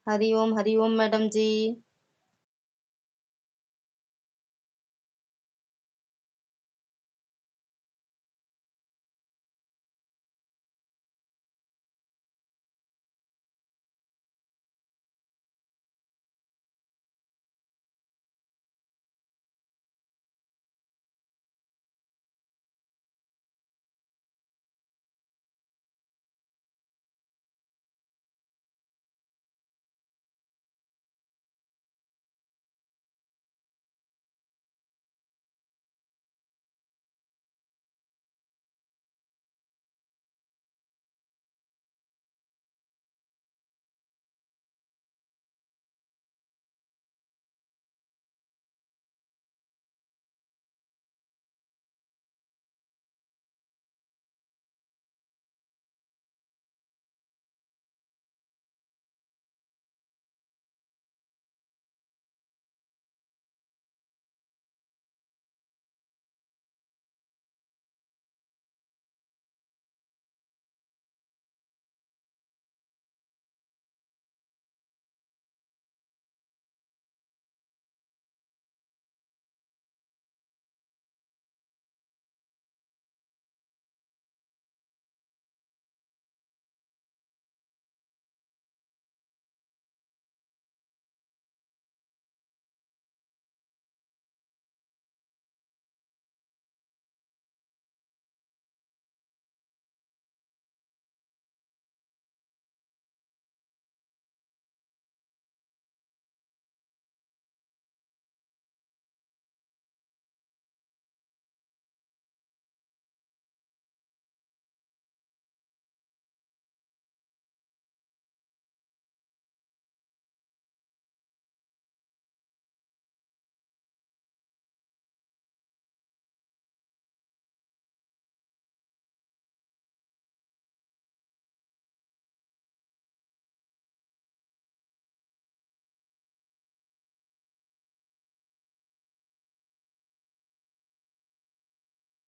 हरि ओम madam जी।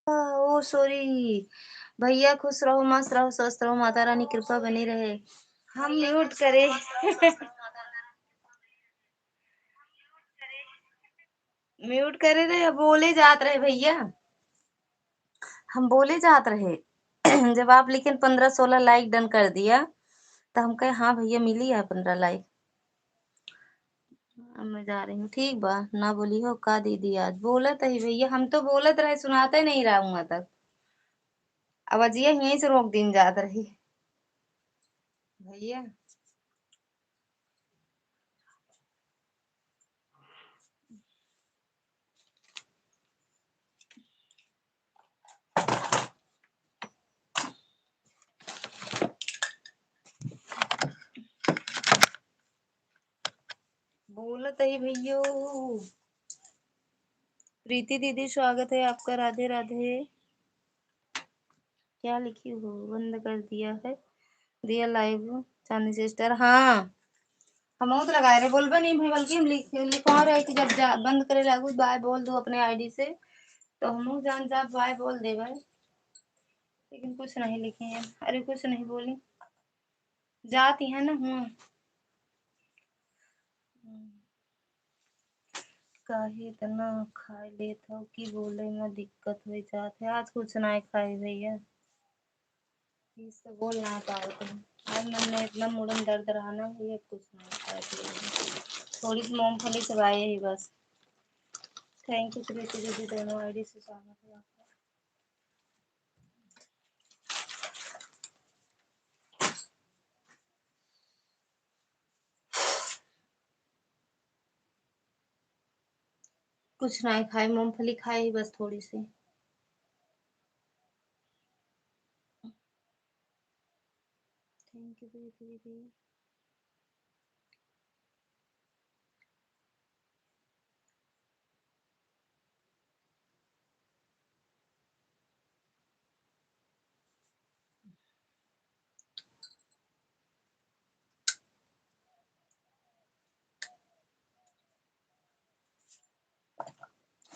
ओ sorry. भैया खुश रहो, मस्त रहो, स्वस्थ रहो, माता रानी कृपा बनी रहे। हम म्यूट करे। म्यूट करे रहे, बोले जात रहे भैया। हम बोले जात रहे। जब आप लेकिन 15-16 लाइक डन कर दिया तो हम कहे हाँ भैया मिली है 15 लाइक। अब मैं जा रही हूँ, ठीक बा ना बोली हो का दीदी, आज बोलत है भैया, हम तो बोलत रहे सुनाते नहीं रहा हूँ तक। आवाजिया यहीं से रोक दिन जात रही भैया। बोलत है भैया। प्रीति दीदी स्वागत है आपका, राधे राधे। क्या लिखी हो, बंद कर दिया है, दिया लाइव। चांदी सिस्टर हाँ, हम तो लगाए रहे बोलबा नहीं भाई, बल्कि हम लिखवा रहे कि जब बंद करे लागू बाय बोल दो अपने आईडी से, तो हम जान जा बाय बोल दे भाई। लेकिन कुछ नहीं लिखे हैं, अरे कुछ नहीं बोली जाती है ना। काहे इतना खाए लेत हो कि बोले में दिक्कत हो जात है। आज कुछ ना खाए भैया, इससे बोल ना पाओ तुम। आज मन में इतना मुड़न दर्द रहा ना, ये कुछ नहीं खाए पिए। थोड़ी सी मूंगफली चबाए ही बस। थैंक यू प्रीति दीदी, दोनों आईडी से स्वागत है आपका। कुछ नहीं खाए, मूंगफली खाए ही बस थोड़ी सी। थैंक यू प्रीति दीदी।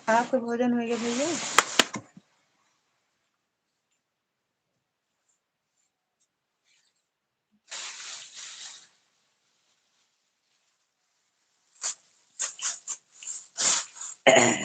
आपका भोजन हो गया भैया? दीदी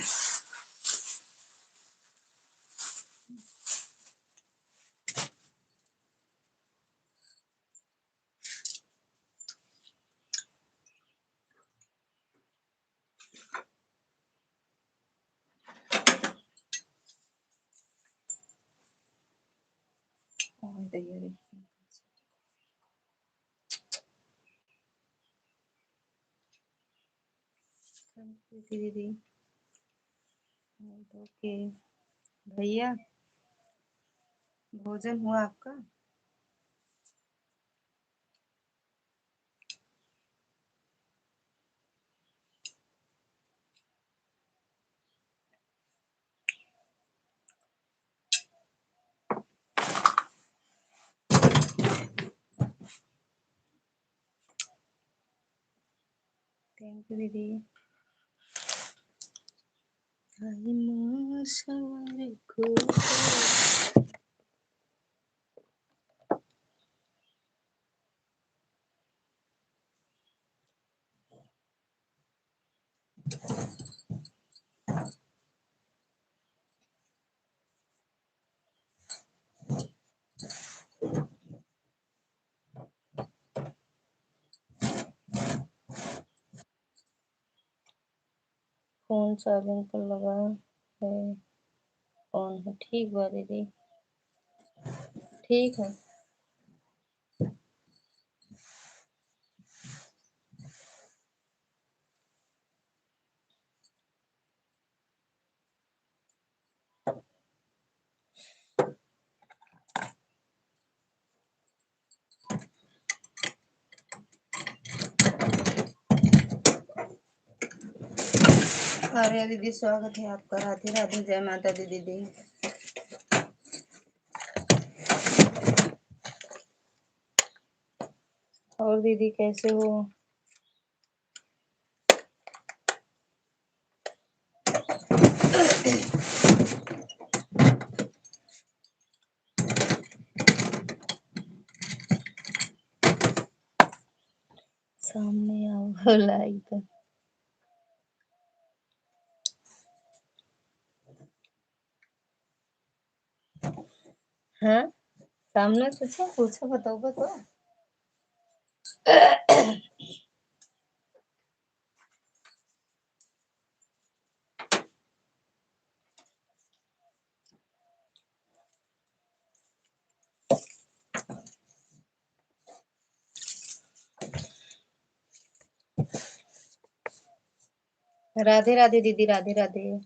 ओके। भैया भोजन हुआ आपका? थैंक यू दीदी। फोन चार्जिंग पर लगा है, ऑन है। ठीक बा दीदी, ठीक है। अरे दीदी स्वागत है आपका। राधे राधे, जय माता दी दीदी। और दीदी कैसे हो? सामने आओ लाइक। हाँ, सामने पूछो पूछो, बताओ बताओ। राधे राधे दीदी, राधे राधे।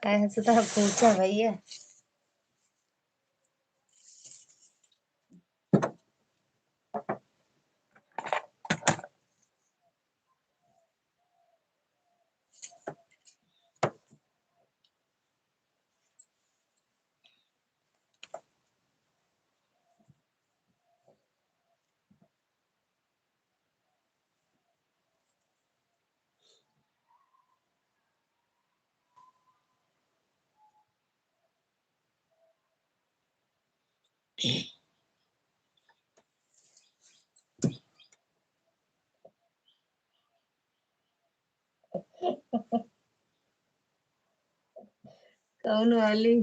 ऐसे तो पूछा भैया। कौन वाली?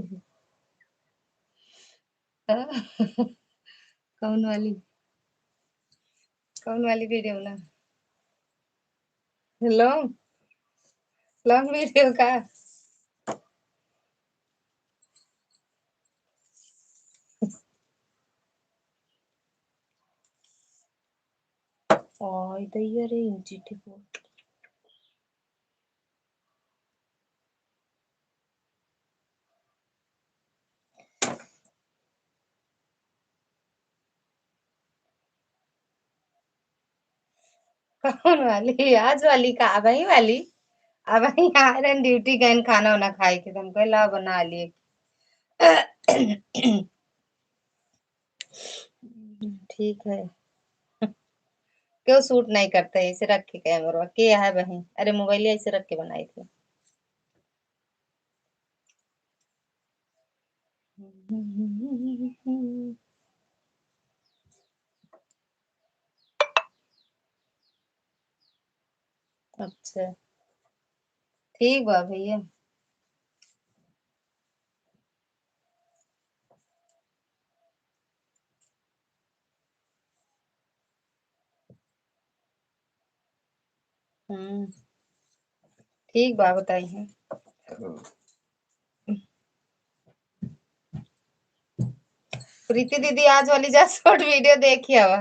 कौन वाली? कौन वाली वीडियो ना? लॉन्ग लॉन्ग वीडियो का? दैया रे इंचिटे को। कौन वाली? आज वाली का? अब ही वाली? अब ही आयरन ड्यूटी गए खाना वाना खाए के तुम कहला बना लिए। ठीक है। क्यों सूट नहीं करते? ऐसे रख के कैमरा के है बहन? अरे मोबाइल ऐसे रख के बनाई थी। अच्छा ठीक बा भैया। हम्म ठीक बा बताइए। प्रीति दीदी आज वाली जा शॉर्ट वीडियो देखी हवा।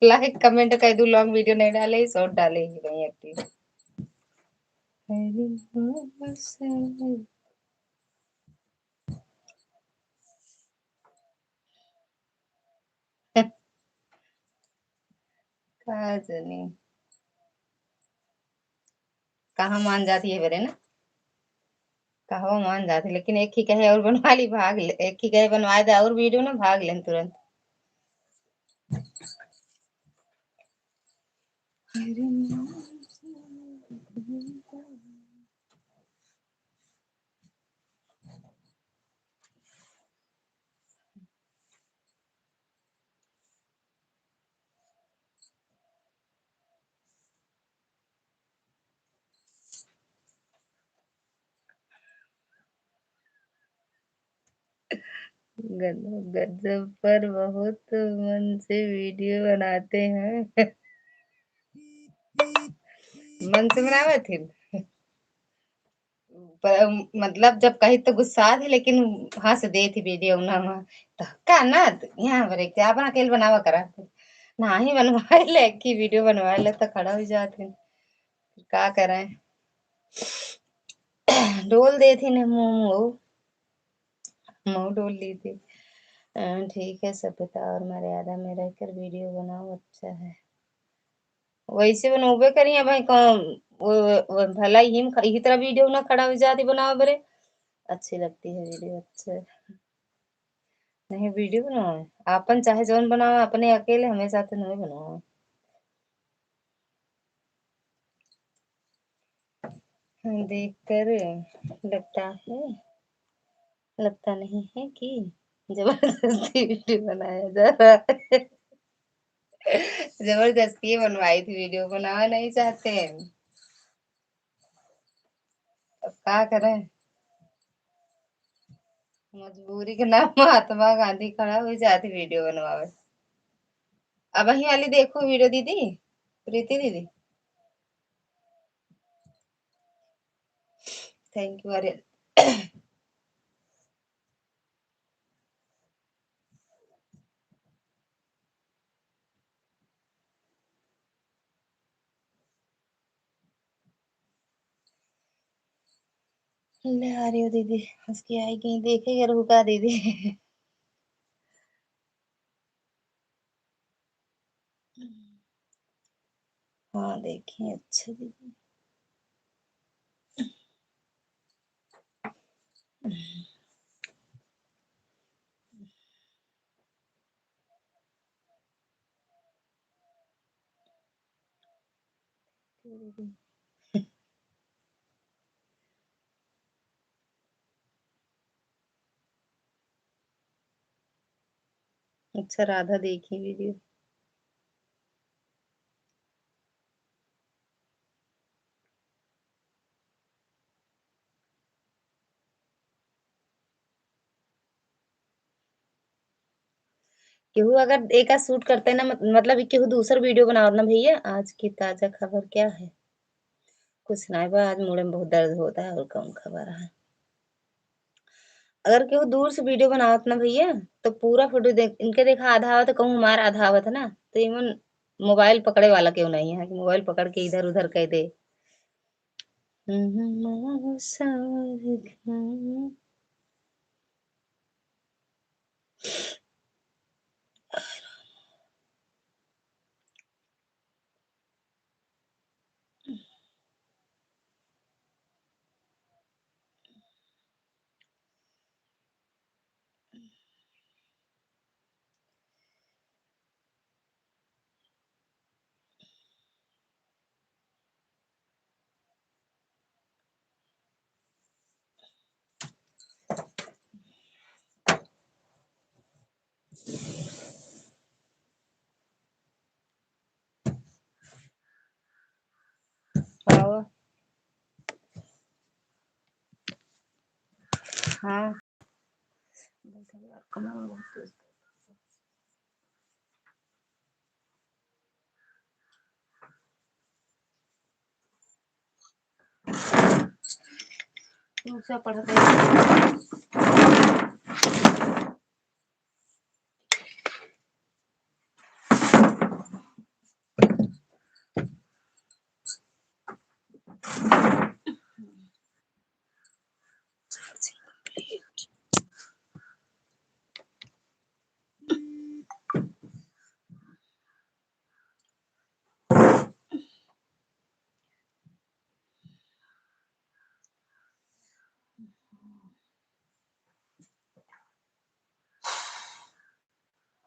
लाइक कमेंट कर दू, लॉन्ग वीडियो नहीं डाले, शॉर्ट डालेगी नहीं एक्टिव। कहा जानी कहाँ मान जाती है बेरे ना। कहा मान जाती, लेकिन एक ही कहे और बनवा ली भाग ले, एक ही कहे बनवा दे और वीडियो ना भाग लेन तुरंत। गजब पर बहुत मन से वीडियो बनाते हैं। मन से बनावे थे। मतलब जब कही तो गुस्सा थी, लेकिन हंस दे थी वीडियो ना। तो का ना यहाँ पर क्या अपना अकेले बनावा करा ना ही बनवा ले की वीडियो बनवा ले तो खड़ा हो जाते। क्या करें। डोल दे थी ना मुंह, मुंह डोल ली थी। ठीक है, सभ्यता और मर्यादा में रहकर वीडियो बनाओ अच्छा है। वैसे बनोबे करी भाई कौन। भला ही तरह वीडियो ना खड़ा हो जाती बनाओ बरे। अच्छी लगती है वीडियो अच्छे। नहीं वीडियो बनाओ अपन चाहे जौन बनाओ अपने अकेले हमेशा तो नहीं बनाओ। देख कर लगता नहीं है कि जबरदस्ती वीडियो बनाया जा रहा है। जबरदस्ती बनवाई थी वीडियो, बनाना नहीं चाहते हैं। अब क्या करें। मजबूरी के नाम महात्मा गांधी खड़ा हो जाती वीडियो बनवावे। अब वही वाली देखो वीडियो दीदी, प्रीति दीदी। थैंक यू अरे। ले आ रही हो दीदी, उसकी आएगी देखेगा रुका दीदी। हाँ देखिए अच्छा दीदी। अच्छा राधा देखी वीडियो। केहू अगर एक आध शूट करते ना मतलब केहू दूसर वीडियो बनाओ ना भैया। आज की ताजा खबर क्या है। कुछ ना बा, आज मुड़े में बहुत दर्द होता है और कौन खबर है। अगर केहू दूर से वीडियो बनावत ना भैया, तो पूरा फोटो देख इनके देखा आधा आवत कहूँ हमारा आधा आवत है ना, तो इवन मोबाइल पकड़े वाला क्यों नहीं है कि मोबाइल पकड़ के इधर उधर कह दे। हाँ यार कमर बहुत तेज। ऊंचा पड़ गया।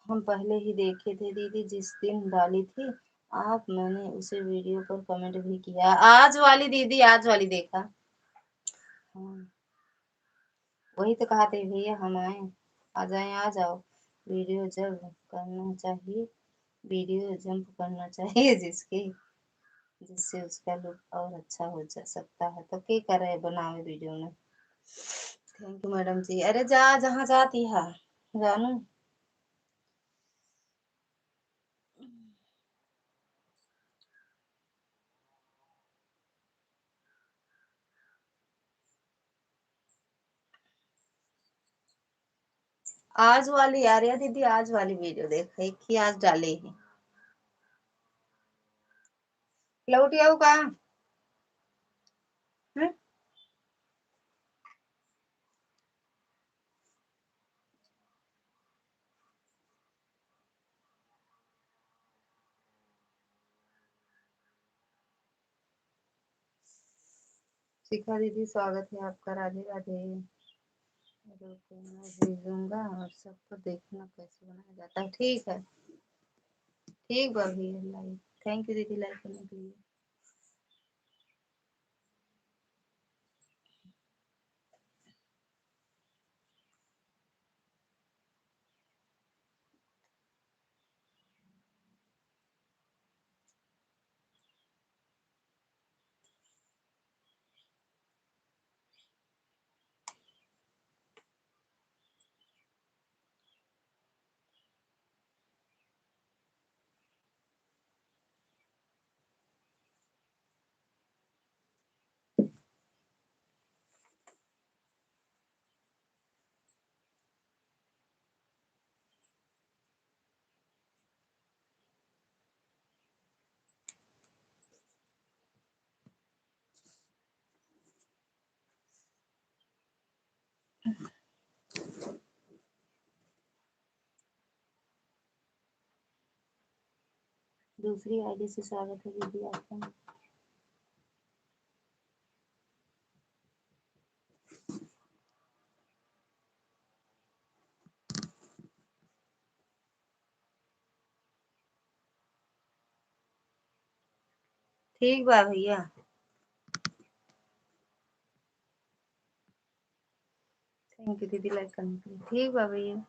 हम पहले ही देखे थे दीदी, जिस दिन डाली थी आप, मैंने उसे वीडियो पर कमेंट भी किया। आज वाली दीदी, आज वाली देखा। हाँ वही तो कहा थे भैया हम आए, आ जाए, आ जाओ। वीडियो जब करना चाहिए, वीडियो जंप करना चाहिए जिसके, जिससे उसका लुक और अच्छा हो जा सकता है। तो क्या कर रहे बनावे वीडियो में। थैंक यू मैडम जी। अरे जा जहाँ जाती है जानू। आज वाली आर्या दीदी, आज वाली वीडियो देख, एक ही आज डाले है। लौटी आओ कहाँ। हम्म? शिखा दीदी स्वागत है आपका, राधे राधे। रुको मैं भेजूंगा और सबको देखना कैसे बनाया जाता है। ठीक है, ठीक बा भैया लाइक। थैंक यू दीदी लाइक करने के लिए। दूसरी आईडी से स्वागत है दीदी आपका। ठीक बा भैया। थैंक यू दीदी लाइक करने के लिए। ठीक बा भैया।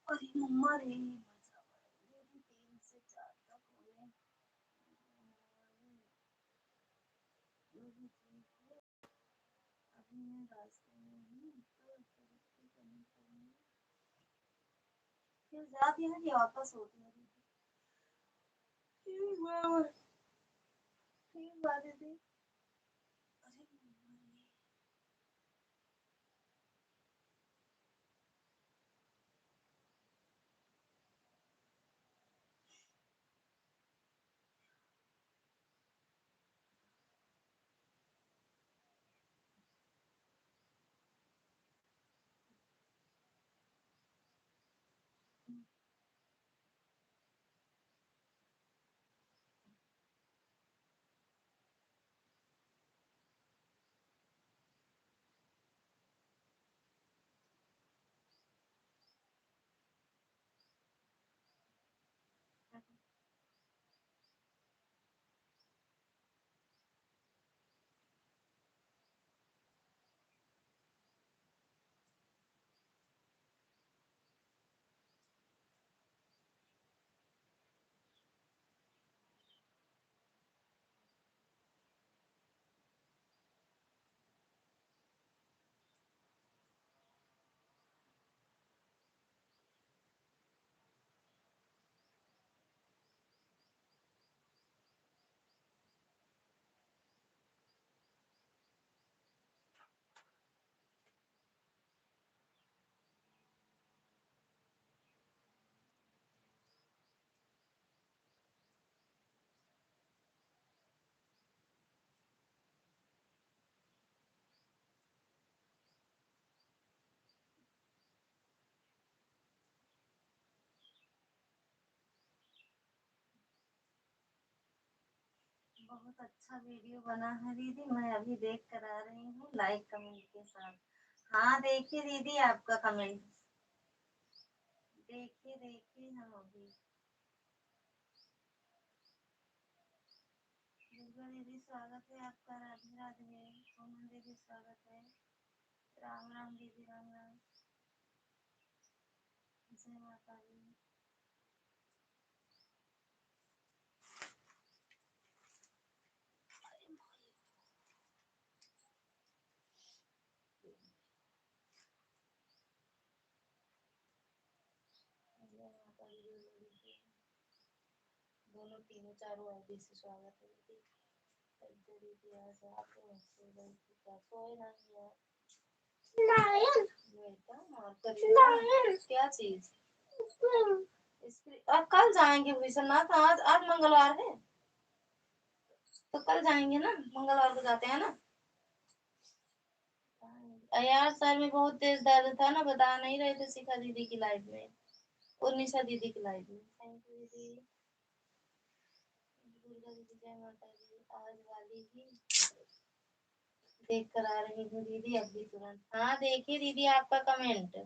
अरे मम्मा रे, तीन से चार तक हो गए। अभी मैं रास्ते में हूँ तो तरक्की करनी पड़ेगी। फिर जाती है कि वापस होती है। ठीक बा, ठीक बा दीदी। अरे मम्मा रे। बहुत अच्छा वीडियो बना है दीदी, मैं अभी देख कर आ रही हूँ लाइक कमेंट के साथ। हाँ देखिए दीदी आपका कमेंट, देखिए देखिए हम अभी। दुर्गा दीदी स्वागत है आपका, राधे राधे। सोमन दीदी स्वागत है, राम राम दीदी, राम राम, जय माता दी। जय माता दी। दोनों तीनों चारों आईडी से स्वागत है दीदी। दीदी आज आप सो गई थी क्या? सोए नहीं यार। बेटा मार कर क्या चीज? अब कल जाएंगे विश्वनाथ, आज आज मंगलवार है तो कल जाएंगे ना, मंगलवार को जाते हैं ना। यार सर में बहुत तेज दर्द था ना, बता नहीं रहे थे शिखा दीदी की लाइफ में और निशा दीदी की लाइफ में। थैंक यू दीदी। दुर्गा दीदी जय माता दी। आज वाली ही देख कर आ रही हूँ दीदी अभी तुरंत। हाँ देखिए दीदी आपका कमेंट।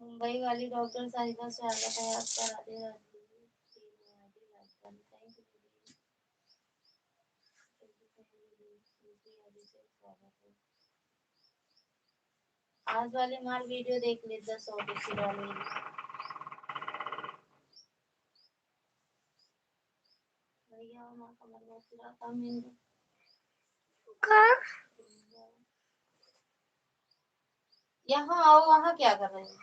मुंबई वाली डॉक्टर साहिबा से स्वागत है आपका, राधे राधे। थैंक यू दीदी। आज वाली माल वीडियो देख ले 10 ऑफिस वाली। भैया माँ कमर में पूरा काम यहाँ आओ, वहाँ क्या कर रहे हैं?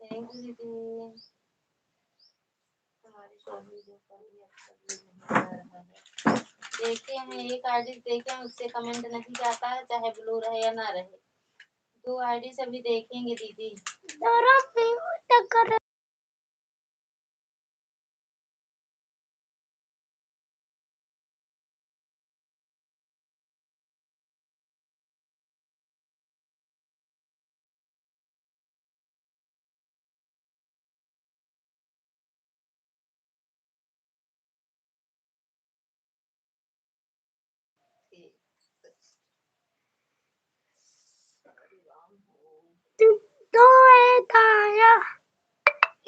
थैंक यू दीदी। हमारी शॉर्ट वीडियो पर भी अच्छा व्यू नहीं आ रहा है। देखते हैं एक आईडी देखें, उससे कमेंट नहीं जाता है चाहे ब्लू रहे या ना रहे। 2 आईडी से भी देखेंगे दीदी। तो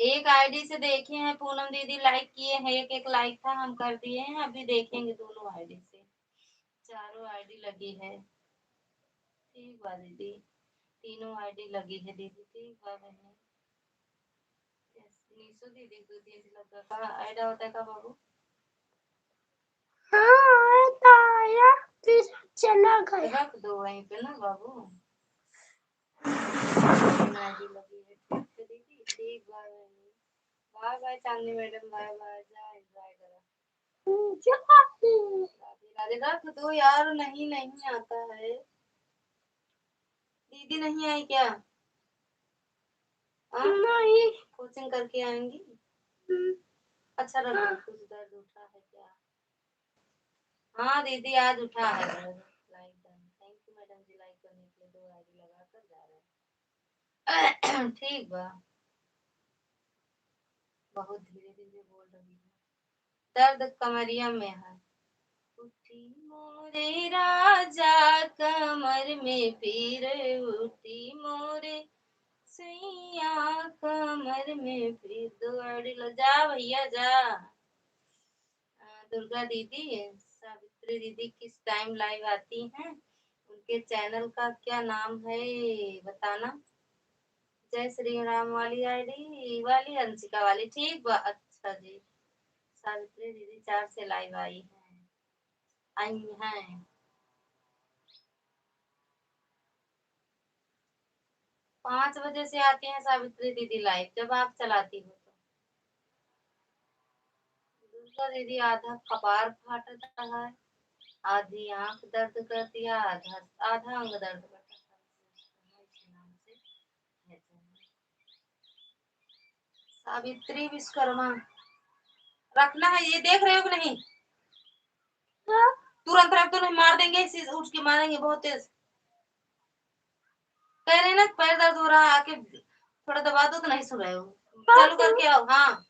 एक आईडी से देखे हैं पूनम दीदी, लाइक किए हैं, एक एक लाइक था हम कर दिए हैं। अभी देखेंगे दोनों आईडी से, चारों आईडी लगी है। ठीक बा दीदी, तीनों आईडी लगी है दीदी। ठीक बा बहन। नीसू दीदी को दीदी लगा का आईडा होता है का बाबू? हाँ आया फिर चला गया। रख दो वहीं पे ना बाबू। आईडी लगी है दीदी। ठीक बा, बाय बाय चांदनी मैडम, बाय बाय। जा एंजॉय करो। राधे राधे। रख दो यार, नहीं नहीं आता है। दीदी नहीं आई क्या? नहीं, कोचिंग करके आएंगी। अच्छा रख दो, कुछ दर्द उठा है क्या? हाँ दीदी आज उठा है दर्द। Like done, thank you madam ji like करने के लिए। 2 आईडी लगा कर जा रहे हैं। ठीक बा, बहुत धीरे धीरे बोल रही है। दर्द कमरिया में है। उठी मोरे राजा कमर में पीर, उठी मोरे सैया कमर में पीर। 2 आईडी लग जा भैया जा। दुर्गा दीदी, सावित्री दीदी किस टाइम लाइव आती हैं? उनके चैनल का क्या नाम है बताना। जय श्री राम वाली आईडी वाली, अंशिका वाली। ठीक अच्छा जी। सावित्री दीदी 4 से लाइव आई हैं। 5 बजे से आती हैं सावित्री दीदी लाइव, जब आप चलाती हो तो। दुर्गा दीदी आधा कपार फाटता है, आधी आंख दर्द करती है, आधा आधा अंग दर्द करता है। सावित्री विश्वकर्मा रखना है, ये देख रहे हो कि नहीं? तुरंत रख दो, नहीं मार देंगे, इसी उठ के मारेंगे बहुत तेज। कह रहे ना पैर दर्द हो रहा है, आके थोड़ा दबा दो तो नहीं सुन रहे हो। चालू करके आओ। हाँ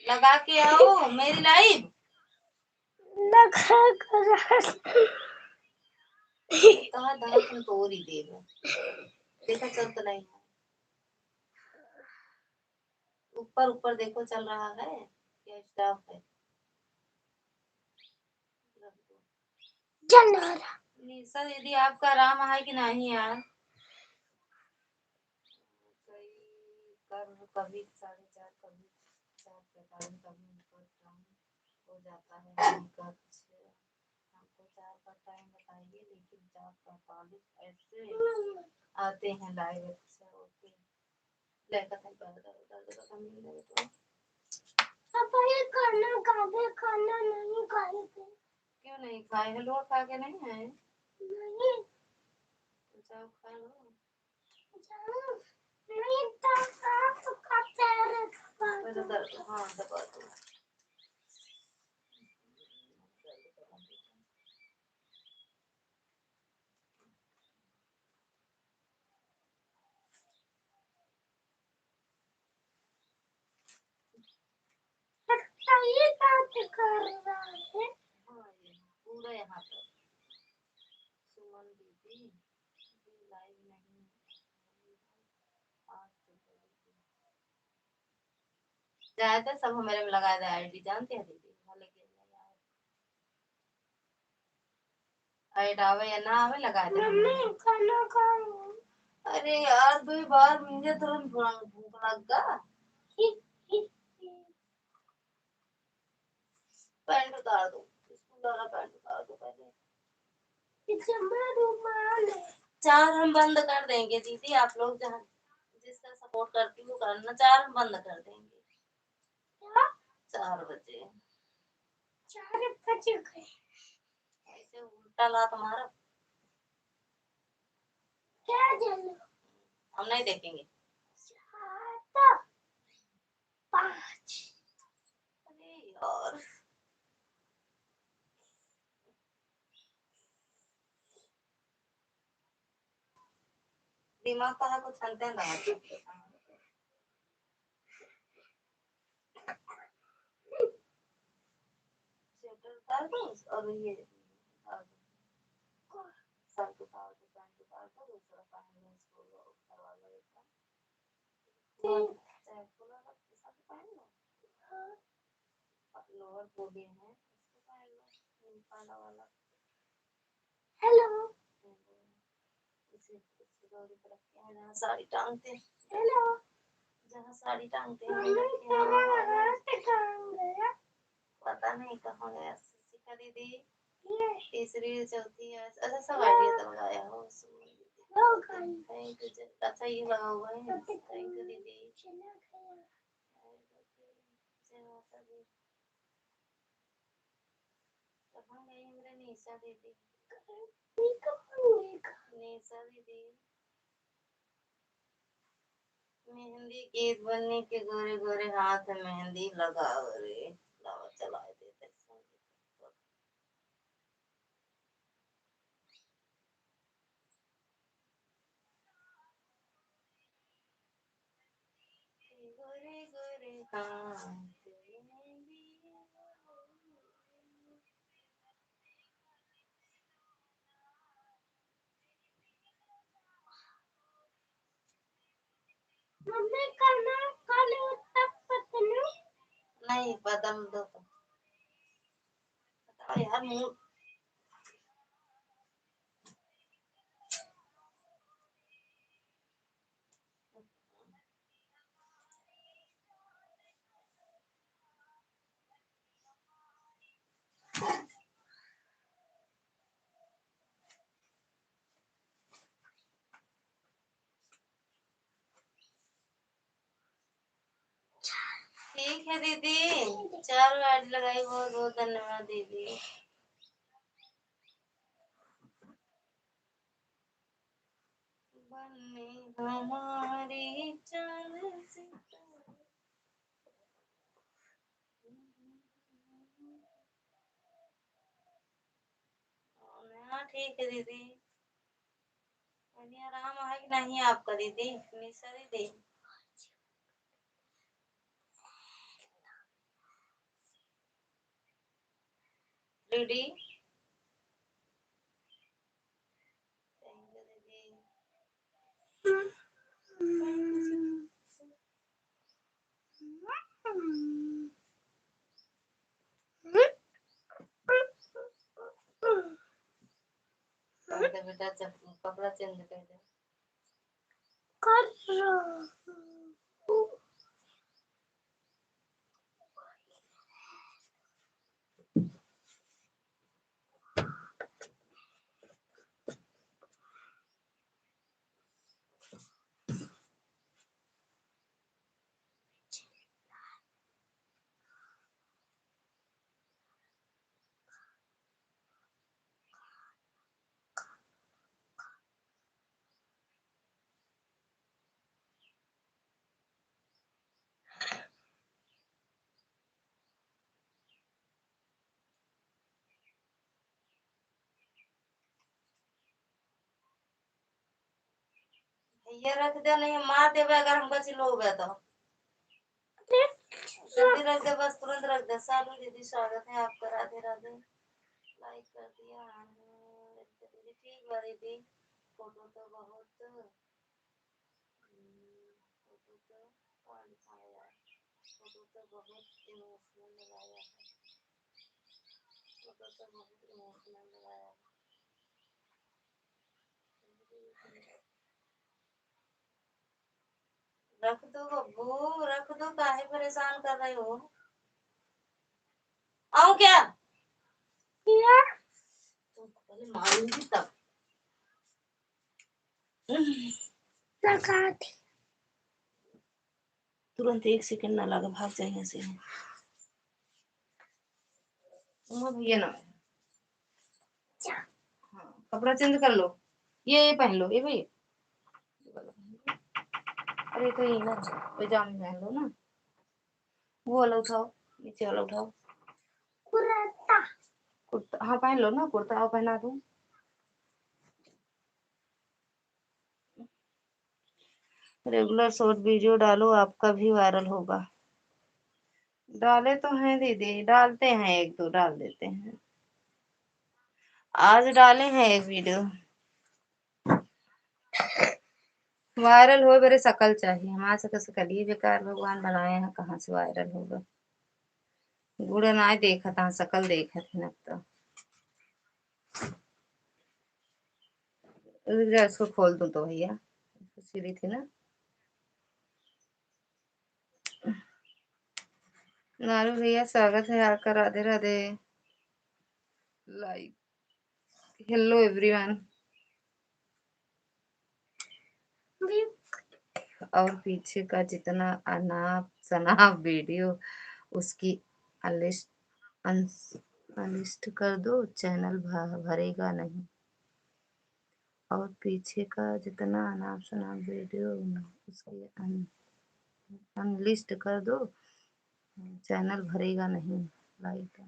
लगा के आओ मेरी लाइव कहा दांत तोड़ ही देगा। देखो चल तो नहीं है। ऊपर ऊपर देखो चल रहा है क्या स्टाफ है। निशा दीदी आपका आराम है कि नहीं यार। कभी 4:30 कभी 4:45 कभी ऊपर टाइम हो जाता है। हमको 4 का टाइम बताइए लेकिन 4:45 ऐसे आते हैं लाइव। अच्छा ओके लेकर तो खाना नहीं खाए थे। क्यों नहीं खाए? हलवा खा के नहीं आए? नहीं तो जाओ खा लो। नहीं तो आप खाते हैं हाँ दबा दो। ये बात कर रहा है। हाँ ये पूरा यहाँ पर सुमन दीदी लाइव नहीं आज तो ज्यादातर सब हमारे में लगा दे आईडी जानते हैं दीदी भले के ऐड आवे या ना आवे लगा दे। मम्मी खाना खाओ। अरे यार 2 बार मुझे तुरंत भूख लग गया। पैंट उतार दो स्कूल वाला पैंट उतार दो पहले। चार हम बंद कर देंगे दीदी आप लोग जहाँ जिसका सपोर्ट करती हो करना। 4 हम बंद कर देंगे। क्या 4 बजे? 4 बजे गए ऐसे उल्टा ला तुम्हारा क्या जानो हम नहीं देखेंगे। 5 अरे यार दिमाग कहाँ को छलते हैं ना। स्वेटर उतार दो और ये उतार दो शर्ट उतार दो पैंट उतार दो दूसरा पहन लो इसको ऊपर वाला एकदम चाहे फुल वाला शर्ट पहन लो। लोअर बॉडी है इसको पहन लो काला वाला। हेलो इसे डोरी पर रखते हैं जहाँ साड़ी टांगते हैं। हेलो जहाँ साड़ी टांगते हैं पता नहीं कहाँ गया शिखा दीदी। तीसरी चौथी है अच्छा सब आइडिया तो लगाया हो। थैंक यू अच्छा ये लगा हुआ है थैंक यू दीदी। कहाँ गई मेरे निशा दीदी। निशा दीदी मेहंदी गीत बनने के गोरे गोरे हाथ में मेहंदी लगाओ रे लावा चला देते गोरे गोरे हाथ मेहंदी। मम्मी करना काले तब पतलू नहीं बदम दो तो यार मुंह ठीक है दीदी 4 वाट लगाई बहुत बहुत धन्यवाद दीदी। बन्नी हमारी चांद सितारे। हाँ ठीक है दीदी। आराम है कि नहीं आपका दीदी निशा दीदी। 3D। बेटा कपड़ा चेंज कर दे। ये रख दे, नहीं मार देवे अगर हम बची लोग है तो। जल्दी रख दे, बस तुरंत रख दे। सालू दीदी स्वागत है आपका, राधे राधे। लाइक कर दिया दीदी, ठीक है दीदी। फोटो तो बहुत फोटो तो कौन दिखाया, फोटो तो बहुत इमोशनल लगाया है, फोटो तो बहुत इमोशनल लगाया है। रख दो बब्बू, रख दो, काहे परेशान कर रहे हो। आओ क्या तुमको पहले मारूंगी तब। तुरंत 1 सेकंड ना लगा, भाग जाए यहाँ से। भैया ना, हाँ कपड़ा चेंज कर लो, ये पहन लो, ये भाई। अरे तो ये ना पजामा पहन लो ना, वो वाला उठाओ, नीचे वाला उठाओ। कुर्ता हाँ पहन लो ना, कुर्ता आओ पहना दूं। रेगुलर शॉर्ट वीडियो डालो, आपका भी वायरल होगा। डाले तो हैं दीदी, डालते हैं, एक दो डाल देते हैं। आज डाले हैं एक वीडियो। वायरल हो बड़े शकल चाहिए, हमारे से कैसे कलिए बेकार भगवान बनाए हैं, कहाँ से वायरल होगा। गुड़ ना देखा था, शकल देखा थी न तो। इसको खोल दूं तो भैया, सीधी थी ना। नारू भैया स्वागत है आपका, Radhe Radhe. Like, hello everyone. और पीछे का जितना अनाप शनाप वीडियो, उसकी अलिस्ट अनलिस्ट कर दो, चैनल भरेगा नहीं। और पीछे का जितना अनाप शनाप वीडियो, उसकी अनलिस्ट कर दो, चैनल भरेगा नहीं। लाइक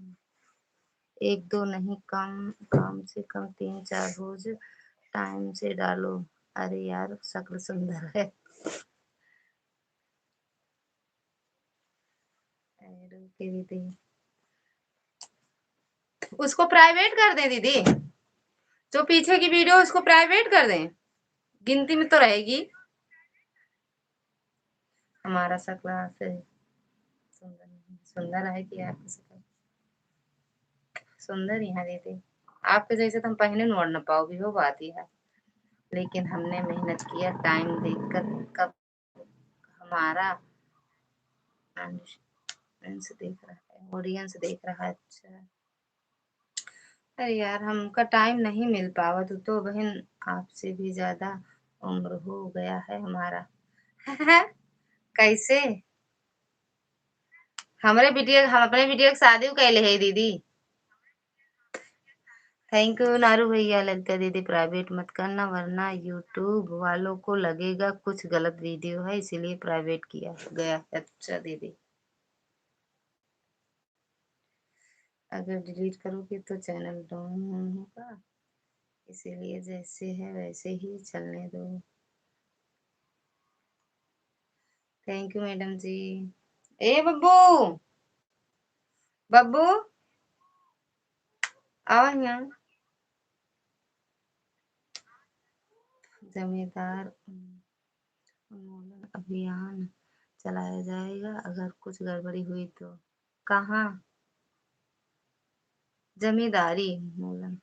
1 2 नहीं, कम से कम 3 4 रोज टाइम से डालो। अरे यार शक्ल सुंदर है। दीदी उसको प्राइवेट कर दे दीदी, जो पीछे की वीडियो उसको प्राइवेट कर दें, गिनती में तो रहेगी। हमारा शक्ल से सुंदर सुंदर है कि आपकी शक्ल सुंदर ही है दीदी। आपके जैसे तो हम पहले न ओढ़ न पाओ भी, वो बात ही है। लेकिन हमने मेहनत किया, टाइम देखकर, कब हमारा ऑडियंस देख रहा है, ऑडियंस देख रहा है। अच्छा अरे यार हमका टाइम नहीं मिल पावा तो बहन, आपसे भी ज्यादा उम्र हो गया है हमारा। कैसे हमारे वीडियो, हम अपने वीडियो की शादी कैले है दीदी। थैंक यू नारू भैया। लगता दीदी प्राइवेट मत करना, वरना यूट्यूब वालों को लगेगा कुछ गलत वीडियो है, इसीलिए प्राइवेट किया गया। अच्छा दीदी, अगर डिलीट करोगे तो चैनल डाउन होगा, इसीलिए जैसे है वैसे ही चलने दो। थैंक यू मैडम जी। ए बब्बू, बब्बू आओ यहाँ। जमींदार उन्मूलन अभियान चलाया जाएगा अगर कुछ गड़बड़ी हुई तो। कहाँ? जमींदारी उन्मूलन।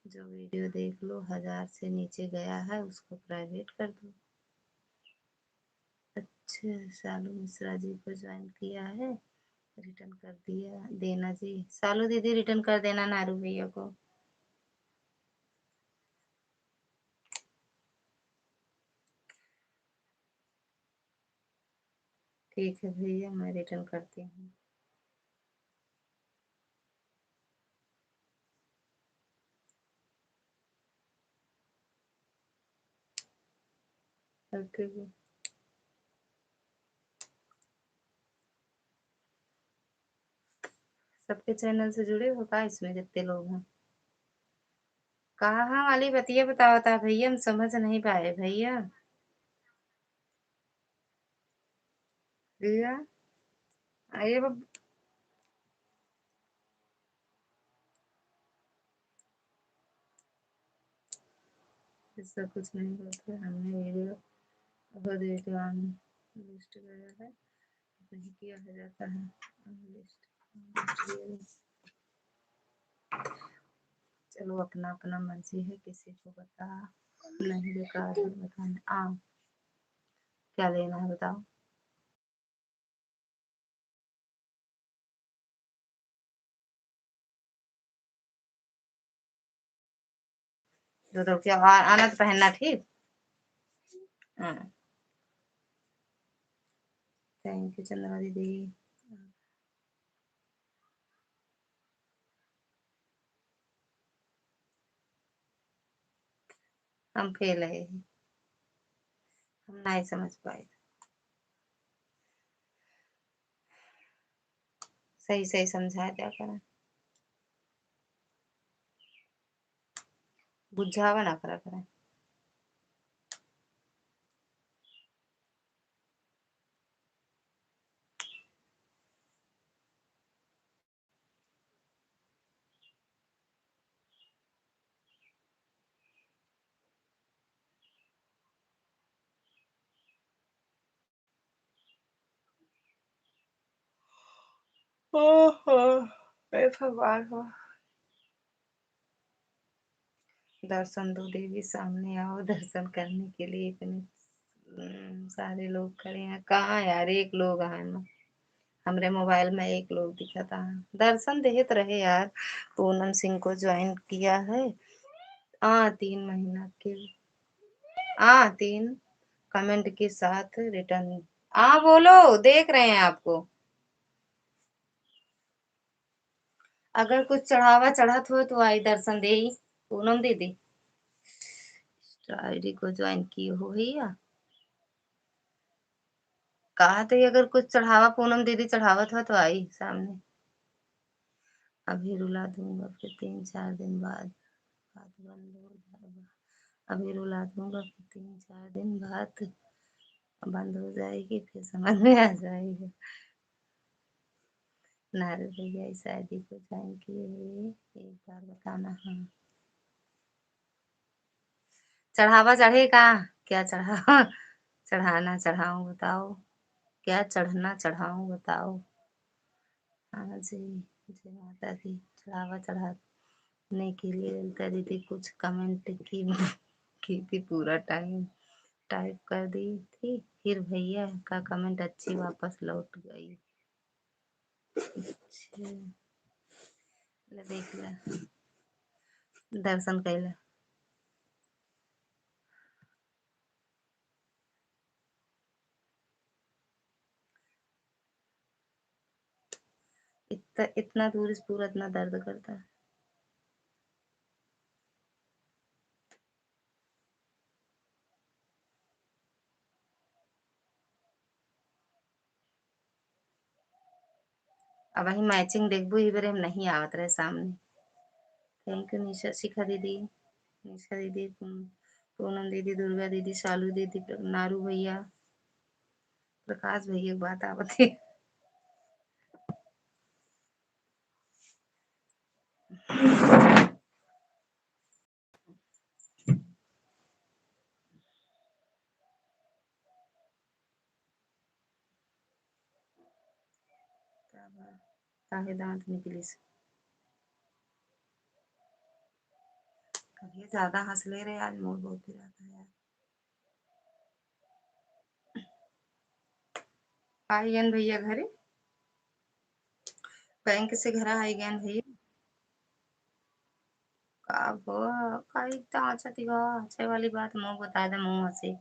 जो वीडियो देख लो 1000 से नीचे गया है उसको प्राइवेट कर दो। अच्छा, शालू मिश्रा जी को ज्वाइन किया है, रिटर्न कर दिया देना जी। शालू दीदी रिटर्न कर देना नारू भैया को। ठीक है भैया, मैं रिटर्न करती हूँ। ओके। सबके चैनल से जुड़े हो का इसमें जितने लोग हैं? कहाँ वाली बतिया बताओ था भैया, हम समझ नहीं पाए भैया। भैया आइए इससे कुछ नहीं बोलते, हमने वीडियो खुद लिस्ट गया है, नहीं किया हो जाता है लिस्ट। चलो अपना अपना मर्जी है, किसी को बता नहीं बेकार है बताना। क्या लेना है बताओ। तो क्या आना तो पहनना ठीक। हाँ, थैंक यू चंद्रमा दीदी। हम फेल है, हम नहीं समझ पाए। सही सही समझा क्या करें, बुझावा ना करा करें। ओहो, भगवान हो। दर्शन दो देवी, सामने आओ दर्शन करने के लिए। इतने सारे लोग खड़े हैं। कहाँ यार, एक लोग है ना हमरे मोबाइल में, एक लोग दिखा था। दर्शन देत रहे यार। पूनम सिंह को ज्वाइन किया है। 3 महीना के। 3 कमेंट के साथ रिटर्न। बोलो, देख रहे हैं आपको। अगर कुछ चढ़ावा चढ़त हो तो आई दर्शन दे। पूनम दीदी आईडी को ज्वाइन की हो भैया। कहा था अगर कुछ चढ़ावा पूनम दीदी चढ़ावत हो तो आई सामने। अभी रुला दूंगा फिर 3-4 दिन बाद बात बंद हो जाएगा। अभी रुला दूंगा फिर 3-4 दिन बाद बंद हो जाएगी, फिर समझ में आ जाएगा। नारे भैया इस आईडी को ज्वाइन किए हुए एक बार बताना। हाँ, चढ़ावा चढ़ेगा। क्या चढ़ावा चढ़ाना चढ़ाऊं बताओ। क्या चढ़ना चढ़ाऊं बताओ। हाँ जी, जय माता दी। चढ़ावा चढ़ाने के लिए ललिता दीदी कुछ कमेंट की थी, पूरा टाइम टाइप कर दी थी, फिर भैया का कमेंट अच्छी वापस लौट गई। अच्छा, ले देख ले, दर्शन कैला। इतना दूर इस पूरा इतना दर्द करता है। अब वही मैचिंग देखबो ही बेरे हम नहीं आवत रहे सामने। थैंक यू निशा, शिखा दीदी, निशा दीदी, पूनम दीदी, दुर्गा दीदी, शालू दीदी, नारू भैया, प्रकाश भैया की बात आवत है। ताकि दांत निकली से। कभी ज्यादा हंस ले रहे, आज मूड बहुत ही रहता है यार। आई गए भैया घरे, बैंक से घर आई गए भैया। का वो काई अच्छा थी अच्छे वाली बात मुंह बता दे मुंह हंसी।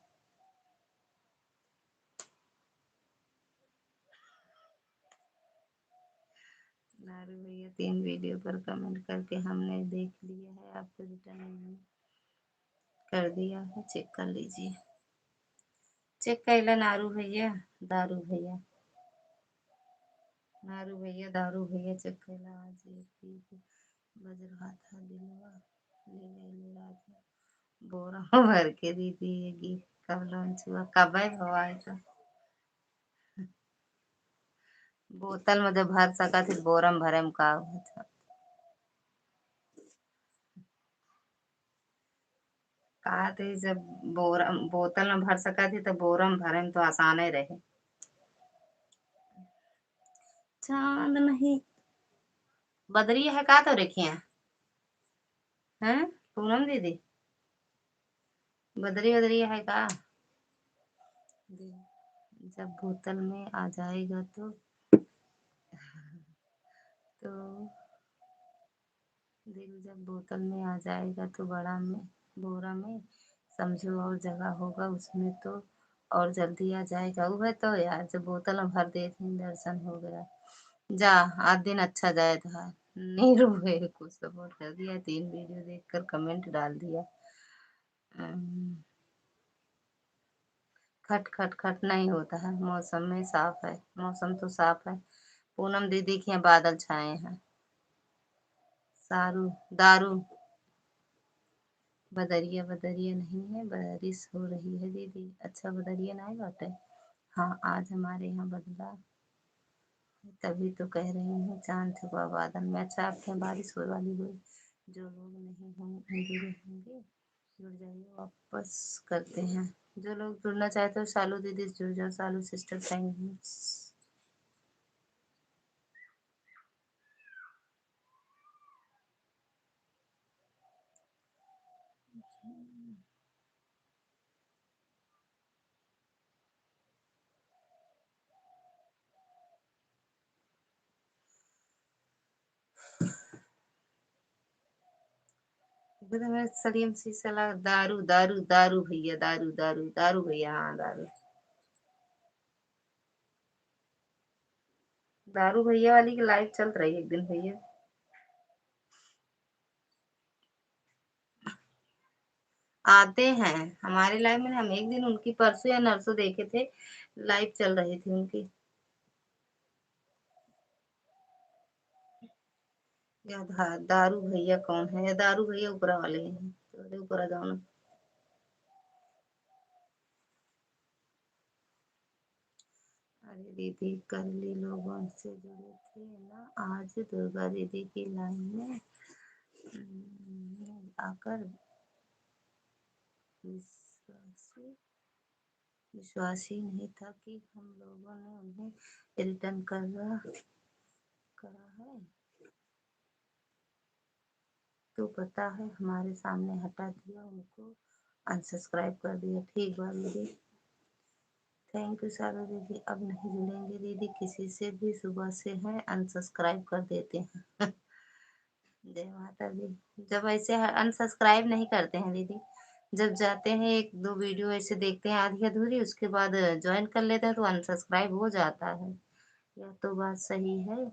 नारू भैया 3 वीडियो पर कमेंट करके हमने देख लिया है, आपको रिटर्न नहीं कर दिया है, चेक कर लीजिए। चेक कर ले नारू भैया, दारू भैया, नारू भैया दारू भैया चेक कर ला। आज एक गीत बज रहा था दिलवा ले ले ले राजा, बोरा भर के दी थी ये गीत। कब लॉन्च हुआ, कब है हवा था? बोतल में जब भर सका थी बोरम भरे में का हुआ था। कहा थे जब बोरम बोतल में भर सका थी तो बोरम भरे में तो आसान ही रहे। चांद नहीं बदरी है का तो रखिए हैं पूनम दीदी, बदरी बदरी है का? जब बोतल में आ जाएगा तो दिल जब बोतल में आ जाएगा तो बड़ा में बोरा में समझो और जगह होगा उसमें तो और जल्दी आ जाएगा। वो है तो यार जब बोतल में भर देते दर्शन हो गया। जा आज दिन अच्छा जाए था। नीरू है को सपोर्ट कर दिया, 3 वीडियो देखकर कमेंट डाल दिया। खट खट खट नहीं होता है, मौसम में साफ है, मौसम तो साफ है। पूनम दीदी के यहाँ बादल छाए हैं। सारू दारू बदरिया बदरिया नहीं है, बारिश हो रही है दीदी। अच्छा बदरिया नहीं बाटे। हाँ आज हमारे यहाँ बदला है, तभी तो कह रही हूँ चांद छुपा बादल में। अच्छा आपके यहाँ बारिश होने वाली हुई। जो लोग नहीं होंगे जुड़े होंगे जुड़ जाइए, वापस करते हैं। जो लोग जुड़ना चाहते हो शालू दीदी से जुड़ जाओ, शालू सिस्टर थैंक्स। एकदम सलीम सी सलाह। दारू दारू दारू भैया दारू दारू दारू भैया, हाँ दारू। दारू भैया वाली की लाइव चल रही है एक दिन भैया। आते हैं हमारे लाइव में, हम एक दिन उनकी परसों या नरसों देखे थे, लाइव चल रही थी उनकी। या दारू भैया कौन है? दारू भैया ऊपरा वाले हैं, तो ऊपरा जाओ ना। अरे दीदी कर ली लोगों से जुड़े थे ना आज दुर्गा दीदी की लाइन में आकर विश्वासी विश्वास ही नहीं था कि हम लोगों ने उन्हें रिटर्न करा है। तो पता है हमारे सामने हटा दिया, उनको अनसब्सक्राइब कर दिया। ठीक बात दीदी, थैंक यू सारा दीदी। अब नहीं जुड़ेंगे दीदी किसी से भी, सुबह से हैं अनसब्सक्राइब कर देते हैं। जय माता दी। जब ऐसे अनसब्सक्राइब नहीं करते हैं दीदी, जब जाते हैं 1 2 वीडियो ऐसे देखते हैं आधी अधूरी, उसके बाद ज्वाइन कर लेते हैं तो अनसब्सक्राइब हो जाता है। यह तो बात सही है,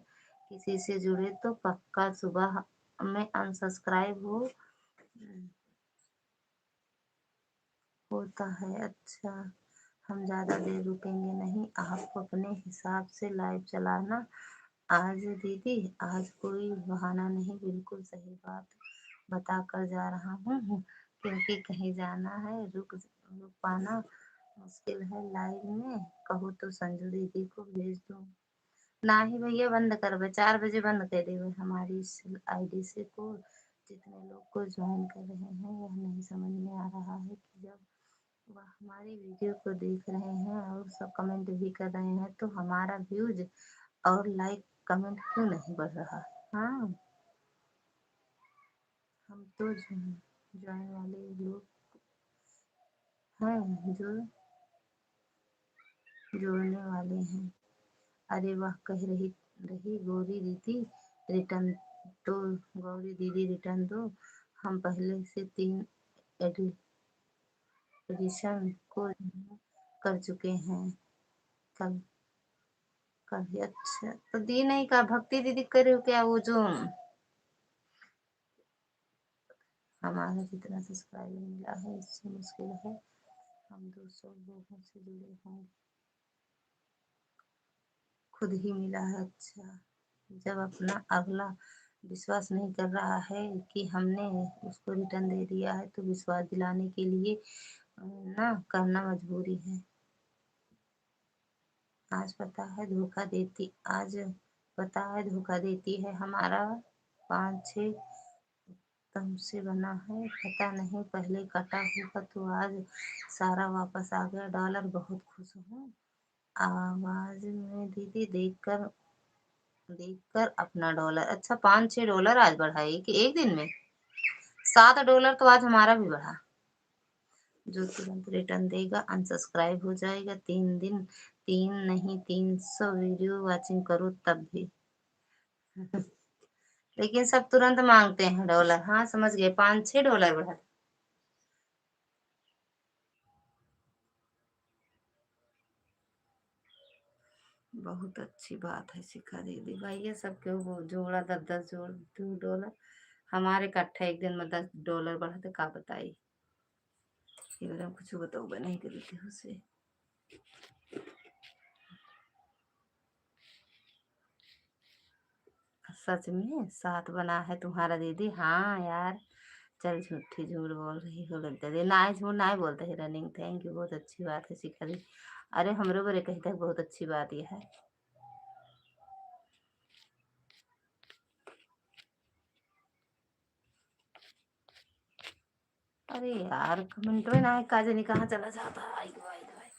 किसी से जुड़े तो पक्का सुबह में अनसब्सक्राइब होता है। अच्छा हम ज़्यादा देर रुकेंगे नहीं, आप अपने हिसाब से लाइव चलाना। आज दीदी आज कोई बहाना नहीं, बिल्कुल सही बात बता कर जा रहा हूँ, क्योंकि कहीं जाना है, रुक पाना मुश्किल है। लाइव में कहो तो संजू दीदी को भेज दूँ? ना ही भैया बंद करवे, 4 बजे बंद कर देवे हमारी इस आईडी से को। जितने लोग को ज्वाइन कर रहे हैं यह नहीं समझ में आ रहा है कि जब वह हमारी वीडियो को देख रहे हैं और सब कमेंट भी कर रहे हैं तो हमारा व्यूज और लाइक कमेंट क्यों नहीं बढ़ रहा? हाँ, हम तो ज्वाइन वाले लोग हैं जो जोड़ने वाले हैं। अरे वाह, कह रही रही गौरी दीदी रिटर्न दो। गौरी दीदी रिटर्न दो, हम पहले से 3 एडिशन को कर चुके हैं। कल कल ही? अच्छा, तो दी नहीं का भक्ति दीदी करे हो क्या? वो जो हमारा जितना सब्सक्राइबर मिला है इससे मुश्किल है हम 200 लोगों से जुड़े होंगे। खुद ही मिला है। अच्छा, जब अपना अगला विश्वास नहीं कर रहा है कि हमने उसको रिटर्न दे दिया है तो विश्वास दिलाने के लिए ना करना मजबूरी है। आज पता है धोखा देती है। हमारा 5-6 तुमसे बना है, पता नहीं पहले कटा होगा तो आज सारा वापस आ गया डॉलर। बहुत खुश हूँ आवाज में दीदी देखकर अपना डॉलर। अच्छा, $5-6 आज बढ़ा है कि एक दिन में? $7 तो आज हमारा भी बढ़ा। जो तुरंत रिटर्न देगा अनसब्सक्राइब हो जाएगा। 3 दिन, 3 नहीं 300 वीडियो वॉचिंग करो तब भी। लेकिन सब तुरंत मांगते हैं डॉलर। हाँ समझ गए, $5-6 बढ़ा। बहुत अच्छी बात है शिखा दीदी। भाई ये सब क्यों वो जोड़ा 10-10 जोड़ $2। हमारे इकट्ठा एक दिन में $10 बढ़ा तो का बताई। ये बारे में कुछ बताओ नहीं करती उसे। सच में 7 बना है तुम्हारा दीदी? हाँ यार, चल झूठी झूठ बोल रही हो लगता है। ना झूठ ना बोलते है। रनिंग थैंक यू, बहुत अच्छी बात है शिखा दी। अरे हमरे बरे कहते हैं बहुत अच्छी बात यह है। अरे यार कमेंट में ना काजे नहीं कहाँ चला जाता है। आई गो, आई गो, आई गो।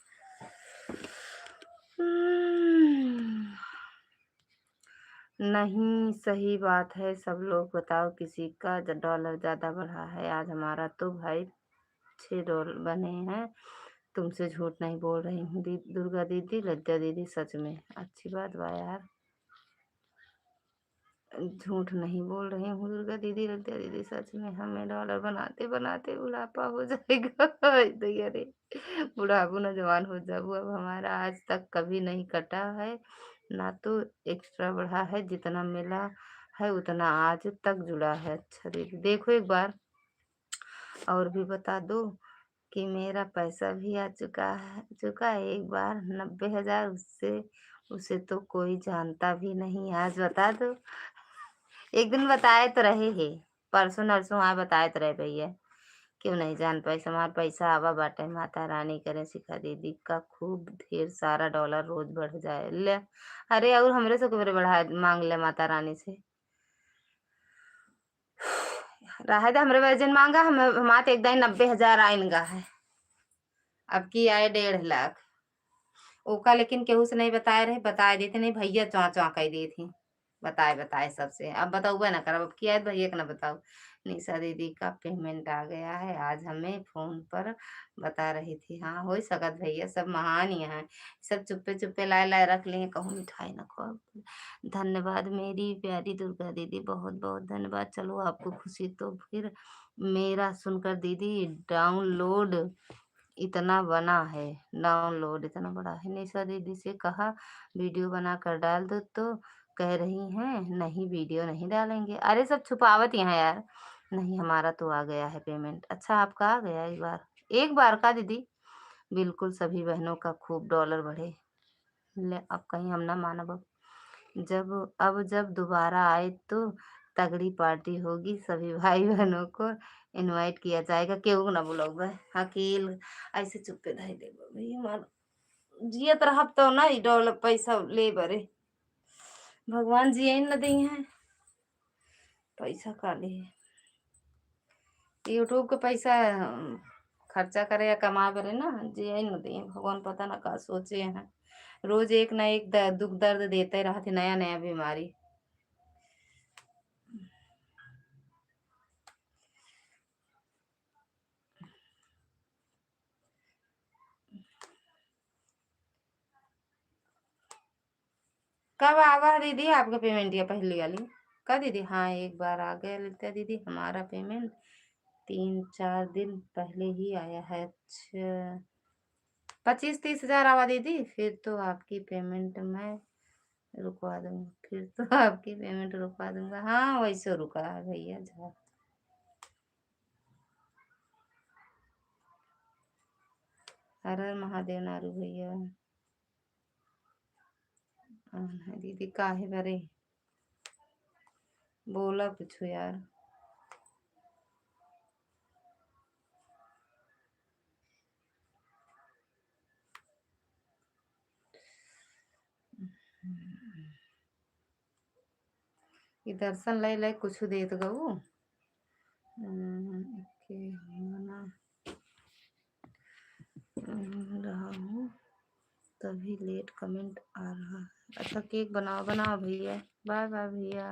नहीं, सही बात है। सब लोग बताओ किसी का डॉलर ज्यादा बढ़ा है। आज हमारा तो भाई $6 बने हैं। तुमसे झूठ नहीं बोल रही हूँ दुर्गा दीदी, लज्जा दीदी, सच में अच्छी बात बा यार। झूठ नहीं बोल रही हूँ दुर्गा दीदी, लज्जा दीदी, सच में हमें डॉलर बनाते बनाते बुढ़ापा हो जाएगा। तो अरे बुढ़ापू न जवान हो जाऊ। अब हमारा आज तक कभी नहीं कटा है, ना तो एक्स्ट्रा बढ़ा है। जितना मिला है उतना आज तक जुड़ा है। अच्छा दीदी देखो एक बार और भी बता दो कि मेरा पैसा भी आ चुका है एक बार 90,000। उससे उसे तो कोई जानता भी नहीं। आज बता दो। एक दिन बताए तो रहे ही, परसों नरसों आ बताए तो रहे भैया। क्यों नहीं जान पाई? हमार पैसा आवा बाटे। माता रानी करे शिखा दीदी का खूब ढेर सारा डॉलर रोज बढ़ जाए ले। अरे और हमरे से क्यों बढ़ा मांग ले माता रानी से? रहे दे हमरे वजन मांगा। हम हमारे एक दिन 90,000 आइनगा है। अब की आए 1.5 लाख। ओका लेकिन केहू से नहीं बताए रहे। बताए देते नहीं भैया, चौं चौं कही दी थी। बताए बताए सबसे। अब बताओ ना कर। अब किया है तो भैया का ना बताओ। निशा दीदी का पेमेंट आ गया है आज हमें फोन पर बता रही थी। हाँ हो सकत भैया, सब महान ही हैं। सब चुप्पे चुप्पे लाए लाए रख लिए। कहूँ मिठाई ना खो। धन्यवाद मेरी प्यारी दुर्गा दीदी, बहुत बहुत धन्यवाद। चलो आपको खुशी तो फिर मेरा सुनकर दीदी डाउनलोड इतना बना है। डाउनलोड इतना बड़ा है। निशा दीदी से कहा वीडियो बना कर डाल दो तो कह रही हैं नहीं वीडियो नहीं डालेंगे। अरे सब छुपावत यहाँ यार। नहीं हमारा तो आ गया है पेमेंट। अच्छा आपका आ गया? एक बार का दीदी? बिल्कुल सभी बहनों का खूब डॉलर बढ़े। ले अब कहीं हम ना मानब। जब दोबारा आए तो तगड़ी पार्टी होगी। सभी भाई बहनों को इनवाइट किया जाएगा। केहू ना बुलाऊबा अकेल ऐसे चुप्पे धाई देबो भैया। मान जियत रहब तो ना ई डॉलर पैसा ले बरे। भगवान जी न दी है पैसा काले। यूट्यूब का पैसा खर्चा करे या कमा करे ना जी न दी। भगवान पता ना का सोचे हैं। रोज एक ना एक दुख दर्द देते रहते, नया नया बीमारी। कब आवा दीदी आपका पेमेंट, या पहली वाली का दीदी? हाँ, एक बार आ गया ललिता दीदी हमारा पेमेंट, 3-4 दिन पहले ही आया है। अच्छा, 25-30 हजार आवा दीदी, फिर तो आपकी पेमेंट मैं रुकवा दूंगा, फिर तो आपकी पेमेंट रुकवा दूंगा। हाँ, वैसे रुका है भैया जा। हर हर महादेव नारू भैया। हाँ, दीदी काहे भरे बोला कुछ यार। ये दर्शन लै लै कुछ देत गऊ। के मना रहा हूँ, तभी लेट कमेंट आ रहा है। अच्छा, केक बनाओ बनाओ भैया। बाय बाय भैया।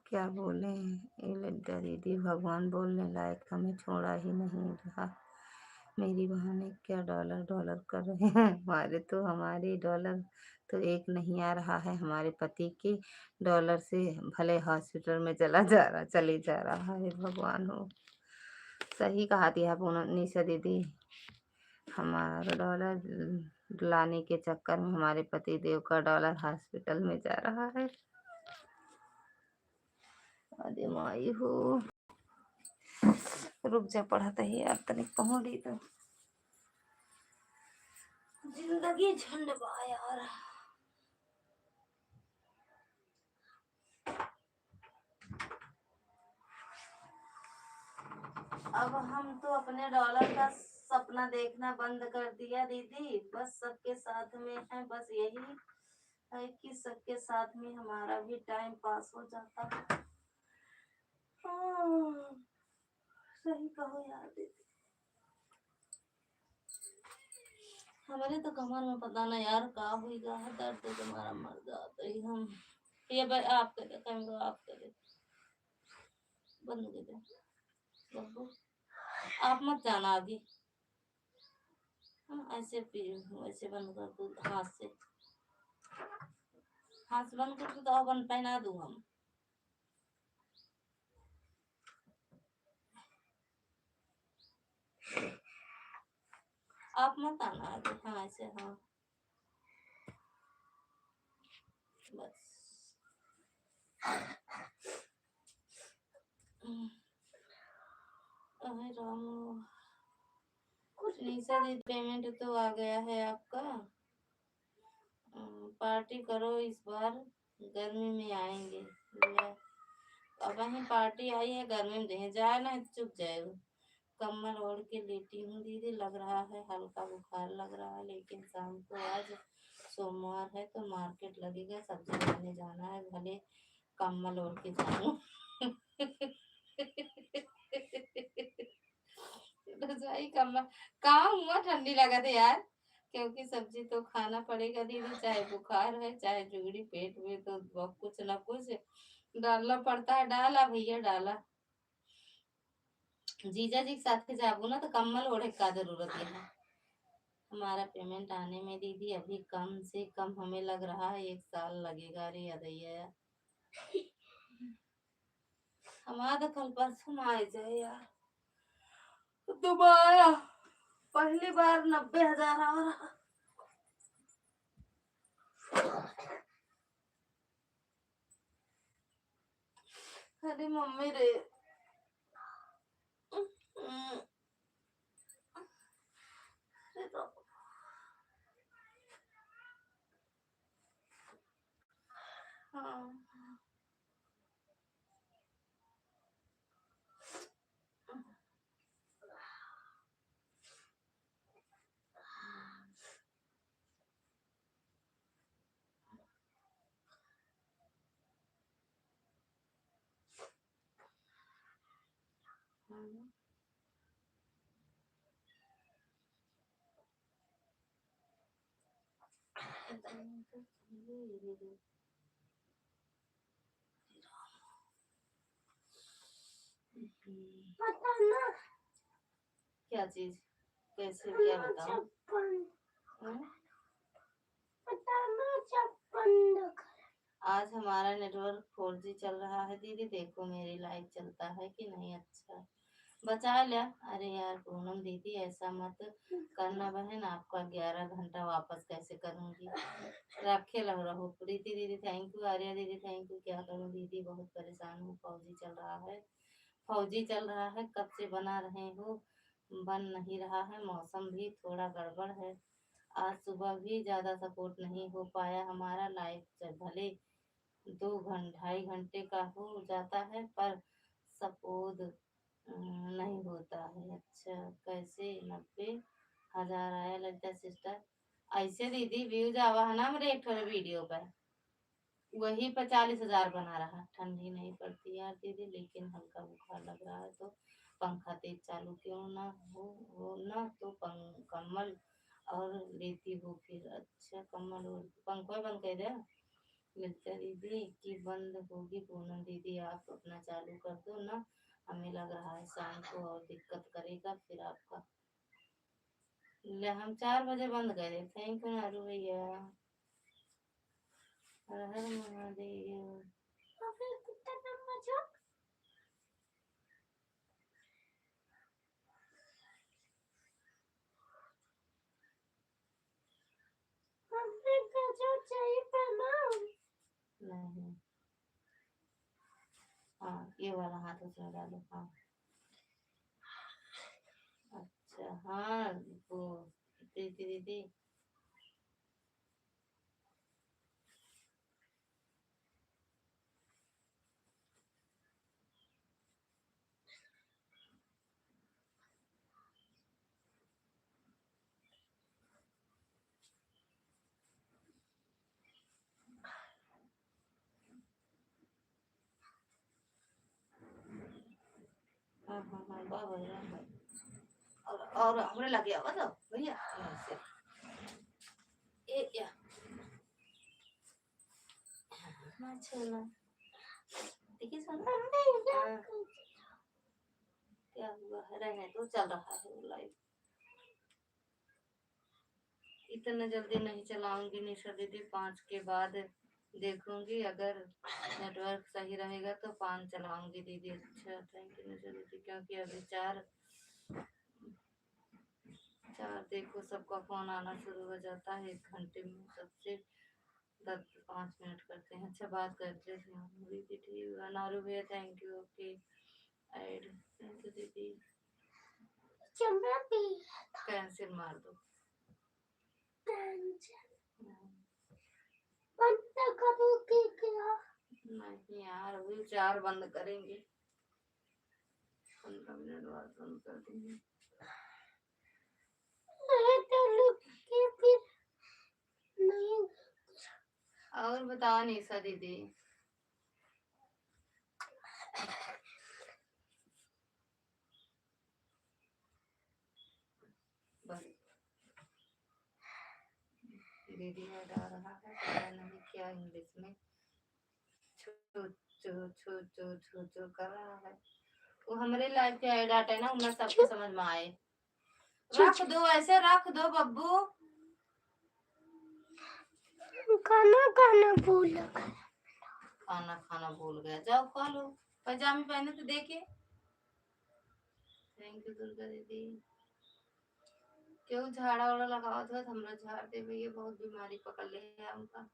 क्या बोले ये लड्डा दीदी, भगवान बोलने लायक हमें छोड़ा ही नहीं रहा। मेरी बहनें क्या डॉलर डॉलर कर रहे हैं, हमारे डॉलर तो एक नहीं आ रहा है। हमारे पति के डॉलर से भले हॉस्पिटल में चले जा रहा है। भगवान हो, सही कहा दिया पूनम निशा दीदी। हमारा डॉलर लाने के चक्कर में हमारे पति देव का डॉलर हॉस्पिटल में जा रहा है। अरे माई हो, रुक जा, पढ़ाता ही यार तनिक पहुंच रही तो जिंदगी झंड बा यार। अब हम तो अपने डॉलर का सपना देखना बंद कर दिया दीदी, बस सबके साथ में है, बस यही है कि सबके साथ में हमारा भी टाइम पास हो जाता है। सही कहो यार दीदी। हमारे तो कमर में पता ना यार का होगा, दर्द तो तुम्हारा मर जाता ही हम। ये भाई आप करे कैमरा, आप करे बंद कर दे बब्बू, आप मत जाना आगे। हाँ, ऐसे वैसे बंद कर दो हाथ से, हाथ से बंद कर दो तो बंद पहना दूँ हम। आप मत आना आगे। हाँ ऐसे, हाँ बस। अरे राम, कुछ नहीं सर, पेमेंट तो आ गया है आपका। पार्टी करो इस बार, गर्मी में आएंगे। अब वहीं पार्टी आई है, गर्मी में दें जाए ना चुप जाएगा। कम्बल ओढ़ के लेटी हूँ दीदी, लग रहा है हल्का बुखार लग रहा है, लेकिन शाम को आज सोमवार है तो मार्केट लगेगा, सब्जी लेने जाना है, भले कम्बल ओढ़ के जाऊँ। रजाई कम्बल कहाँ हुआ, ठंडी लगा थे यार, क्योंकि सब्जी तो खाना पड़ेगा दीदी, चाहे बुखार है चाहे जुगड़ी, पेट में तो कुछ ना कुछ डालना पड़ता है। डाला भैया डाला। जीजा जी के साथ के जाबू ना तो कम्बल ओढ़े का जरूरत है। हमारा पेमेंट आने में दीदी अभी कम से कम हमें लग रहा है 1 साल लगेगा। अरे अदैया, हमारा तो कल परसों में आ जाए यार। दोबारा पहली बार 90,000 आ रहा। अरे मम्मी रे, हाँ क्या चीज, कैसे, क्या बताऊं? आज हमारा नेटवर्क 4G चल रहा है दीदी, देखो मेरी लाइव चलता है कि नहीं। अच्छा बचा लिया। अरे यार पूनम दीदी ऐसा मत करना बहन, आपका 11 घंटा वापस कैसे करूंगी, रखे लग रहो। प्रीति दीदी थैंक यू, आर्या दीदी थैंक यू। क्या करूं दीदी, बहुत परेशान हूँ, फौजी चल रहा है, फौजी चल रहा है, कब से बना रहे हो, बन नहीं रहा है, मौसम भी थोड़ा गड़बड़ है। आज सुबह भी ज़्यादा सपोर्ट नहीं हो पाया हमारा लाइव, भले 2 ढाई घंटे का हो जाता है पर सपोर्ट नहीं होता है। अच्छा कैसे 90,000 आया लगता सिस्टर? ऐसे दीदी व्यूज आवा है ना मेरे एक वीडियो पर, वही 45,000 बना रहा। ठंडी नहीं पड़ती यार दीदी, लेकिन हल्का बुखार लग रहा है, तो पंखा तेज चालू क्यों ना हो ना तो कम्बल और लेती हो फिर। अच्छा कम्बल और पंखा बंद कर दे मिलता दीदी कि बंद होगी। पूनम दीदी आप अपना चालू कर दो ना, हमें लग रहा है शाम को और दिक्कत करेगा फिर आपका। ले हम 4 बजे बंद करें। थैंक यू नारू भैया, हर हर महादेव। नहीं हाँ ये वाला हाथ उसमें डालो। हाँ अच्छा हाँ वो दीदी दीदी हाँ हाँ हाँ वाह भैया। और हमरे लगे आवा तो भैया ऐसे ए या ना छोना देखिए सोना। हाँ, क्या हुआ है, रहने तो चल रहा है वो लाइव। इतना जल्दी नहीं चलाऊंगी निशा दीदी, 5 के बाद देखूंगी, अगर नेटवर्क सही रहेगा तो 5 चलाऊंगी दीदी। अच्छा थैंक यू निशा दीदी, क्योंकि अभी 4 देखो सबका फोन आना शुरू हो जाता है 1 घंटे में, सबसे 5 मिनट करते हैं। अच्छा बात करते थे दीदी, ठीक है नारू भैया thank you. Okay add thank you दीदी, कैंसिल मार दो। नहीं यार अभी 4 बंद करेंगे, 15 मिनट बाद बंद कर देंगे। और बताओ निशा दीदी। बस दीदी हटा रहा है, पता नहीं क्या इंग्लिश में छो छो छो छो छो छो कर रहा है। वो हमारे लाइफ के ऐड आते हैं ना, उनमें सबको समझ में आए। रख दो ऐसे रख दो बब्बू। खाना खाना भूल गया, खाना खाना भूल गया, जाओ खा लो, पजामे पहने तो देखे। थैंक यू दुर्गा दीदी। क्यों झाड़ा वाड़ा लगाओ तो हमरा झाड़ दे भैया, बहुत बीमारी पकड़ ले है हमका।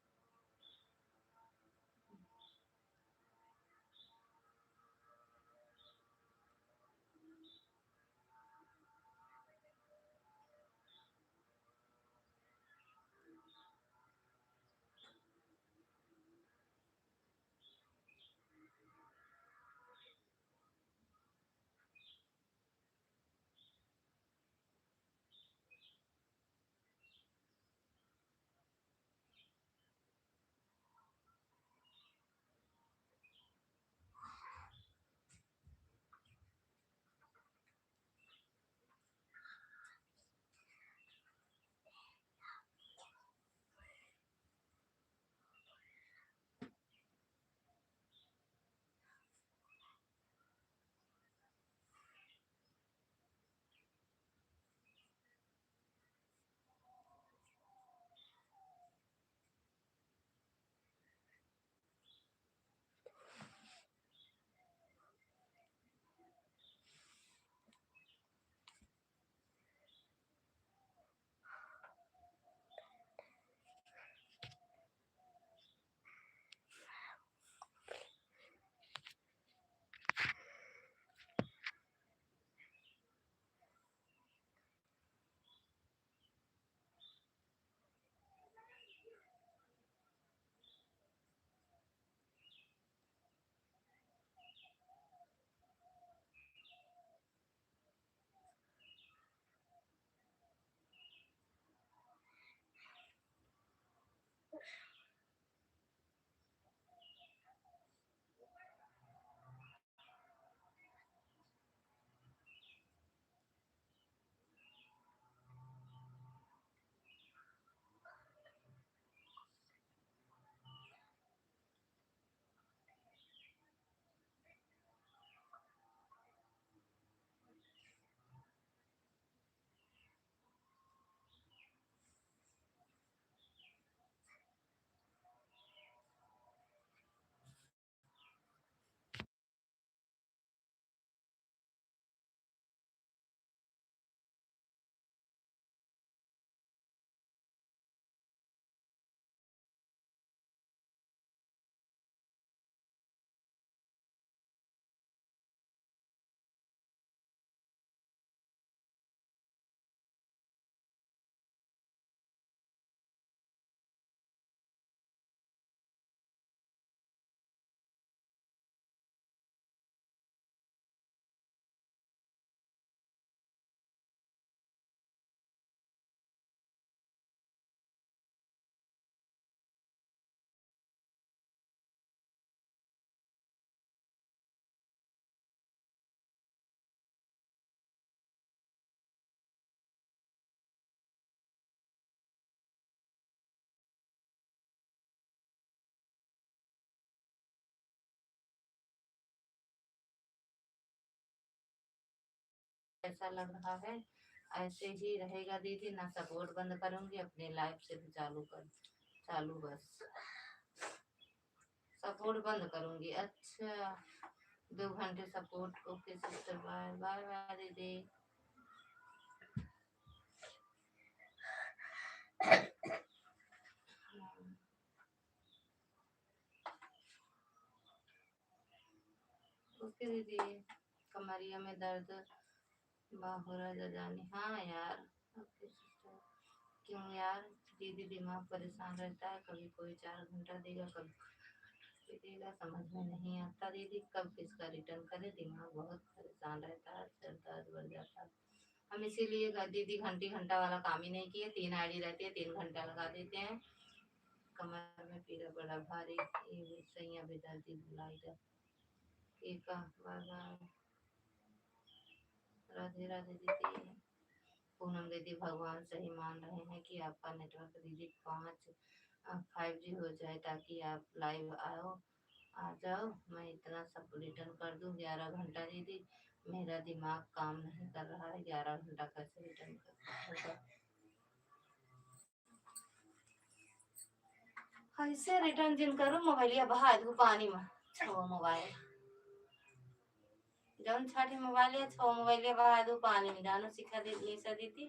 ऐसा लग रहा है। ऐसे ही रहेगा दीदी, ना सपोर्ट बंद करूंगी, अपनी लाइफ से भी चालू बस सपोर्ट बंद करूंगी। अच्छा, 2 घंटे support. Okay sister, bye bye bye दीदी। ओके दीदी। कमरिया में दर्द बाहुरा जानी, हाँ यार। Okay sister. क्यों यार दीदी, दिमाग परेशान रहता है, कभी कोई 4 घंटा देगा, कभी देगा, समझ में नहीं आता दीदी, कब किसका रिटर्न करे, दिमाग बहुत परेशान रहता है, सिर दर्द बढ़ जाता है। हम इसीलिए दीदी घंटी घंटा वाला काम ही नहीं किए, 3 आईडी रहती है, 3 घंटा लगा देते हैं। कमर में पीड़ा बड़ा भारी, ये सैया भी दर्दी बुलाई था। ठीक है, बाय बाय। राधे राधे दीदी। पूनम दीदी, भगवान सही मान रहे हैं कि आपका नेटवर्क दीदी 5G हो जाए, ताकि आप लाइव आ जाओ, मैं इतना सब रिटर्न कर दूं। 11 घंटा दीदी, मेरा दिमाग काम नहीं कर रहा है, 11 घंटा कैसे रिटर्न कर। कैसे रिटर्न जिन करूँ, मोबाइलिया बहा दू पानी में। छो मोबाइल जौन छठी मोबाइल है, छो मोबाइलिया बहा दू पानी में, जानो सिखा दी निशा दीदी।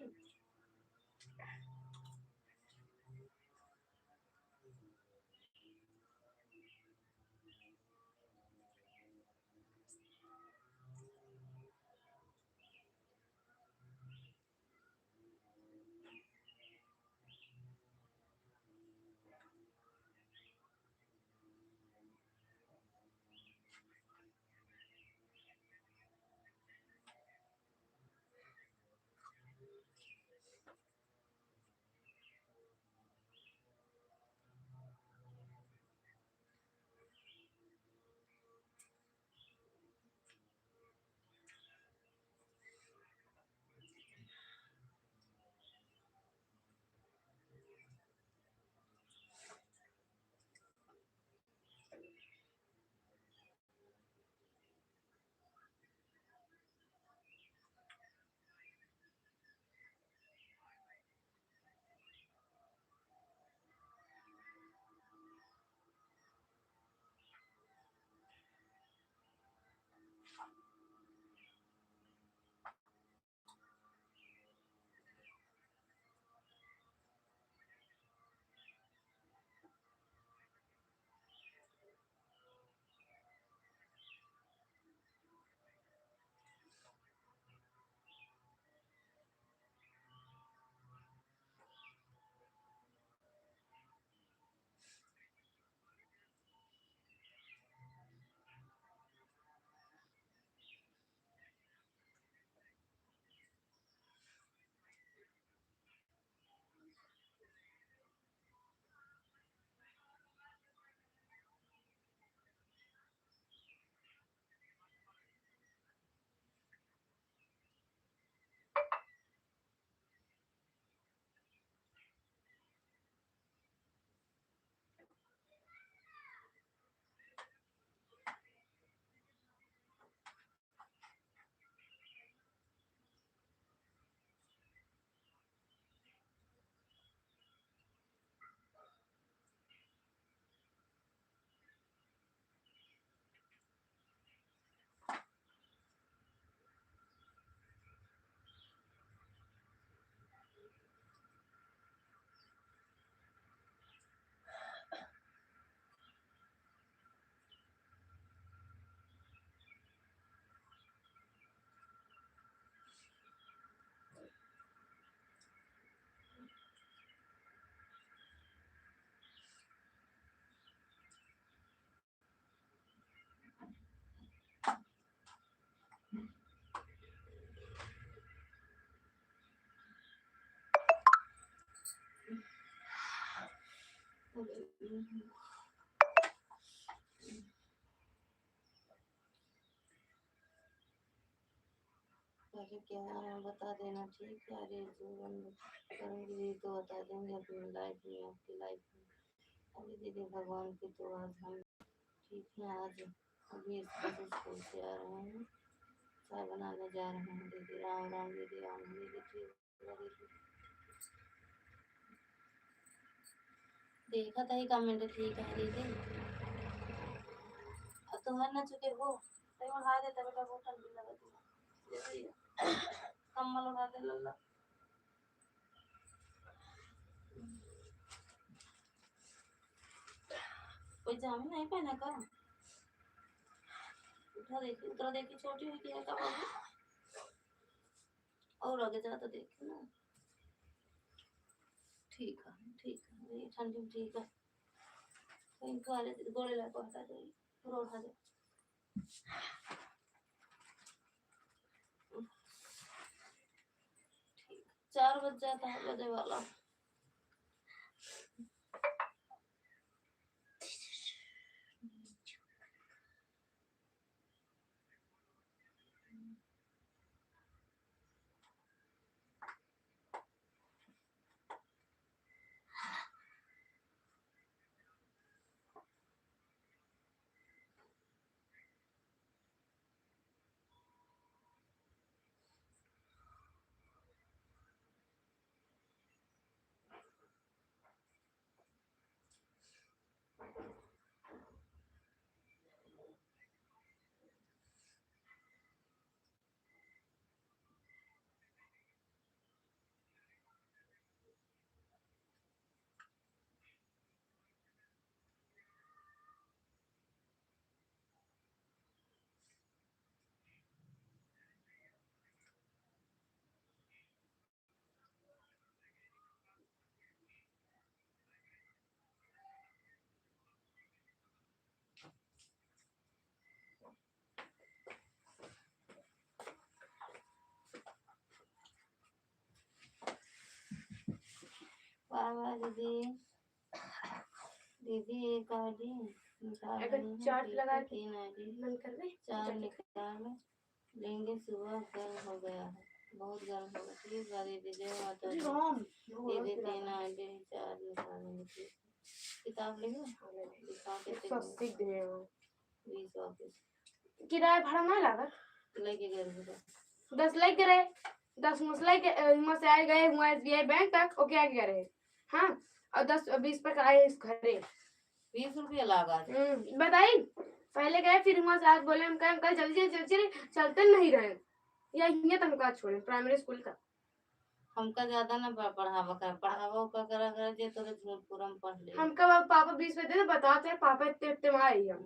पहले क्या है बता देना, ठीक है। अरे जो बंद करूँगी तो बता देंगे अपनी लाइफ में, आपकी लाइफ में। अरे दीदी भगवान की दुआ, आज हम ठीक है। आज अभी बस स्कूल से आ रहे हैं, चाय बनाने जा रहे हैं दीदी। राम राम दीदी। राम दीदी ठीक है दीदी। देखा था ही कमेंट ठीक है दीदी। अब तुम्हारे ना चुके वो तय उठा देता बेटा, वो ठंडी लगा दी कम्बल उठा दे लल्ला। कोई जामी नहीं पहना का? उठा देखी, उतरा देखी, छोटी हुई की है का बाबू? और आगे जा तो देखी ना। ठीक है ठीक है, ये ठंडी में ठीक है। इनको आले गोले ला को हटा दे, पूरा उठा दे। ठीक, 4 बज जाता है बजे वाला। बाय बाय दीदी। दीदी एक आईडी निकाल अगर रही है, चार्ट ठीक लगा है, के 3 आईडी मन कर दे 4 निकाल लेंगे। सुबह गर्म हो गया है, बहुत गर्म हो गया। ठीक है दीदी, जय माता दी। दीदी 3 आईडी 4 निकालेंगे, ठीक है। किताब लेंगे दिखा के 180 दे हो 20 वापस किराया भाड़ा ना लागत लेके गए बेटा। 10 लग गए 10 मुसलाई के मसे आए गए हुआ एसबीआई बैंक तक ओके आ गया रहे। हाँ और 10-20 पर आए इस घरे 20 रुपया लागा। बताई पहले गए फिर वहां से आज बोले हम कल कल जल्दी जल्दी चलते नहीं रहे या ये तनख्वाह छोड़े प्राइमरी स्कूल का हमका ज्यादा ना पढ़ावा का करा कर जे तो पूरा में पढ़ ले। हमका पापा 20 रुपए दे बताते पापा इतने इतने मारे हम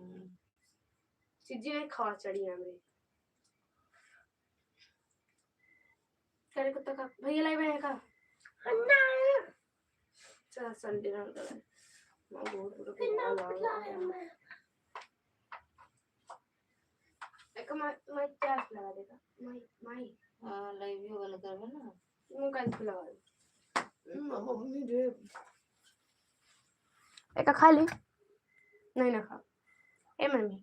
चीजें नहीं खा चढ़ी हमरे करे कुत्ता का भैया लाई बहन का अन्ना चल संडे ना कर मैं बहुत बुरा एक मैं चार्ज लगा देगा मैं हां लाइव बंद करबे ना वो कल लगा दे मम्मी दे एक खा ली नहीं ना खा ए मम्मी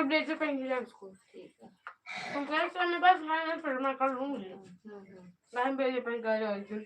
ब्लेजर पहन लिया उसको। ठीक है। तुम कह रहे मेरे पास है ना, फिर मैं कर लूंगी। मैं ब्लेजर पहन कर जाऊंगी।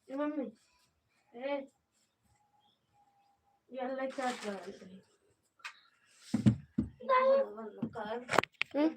मम्मी ए याला चाट करायचं काय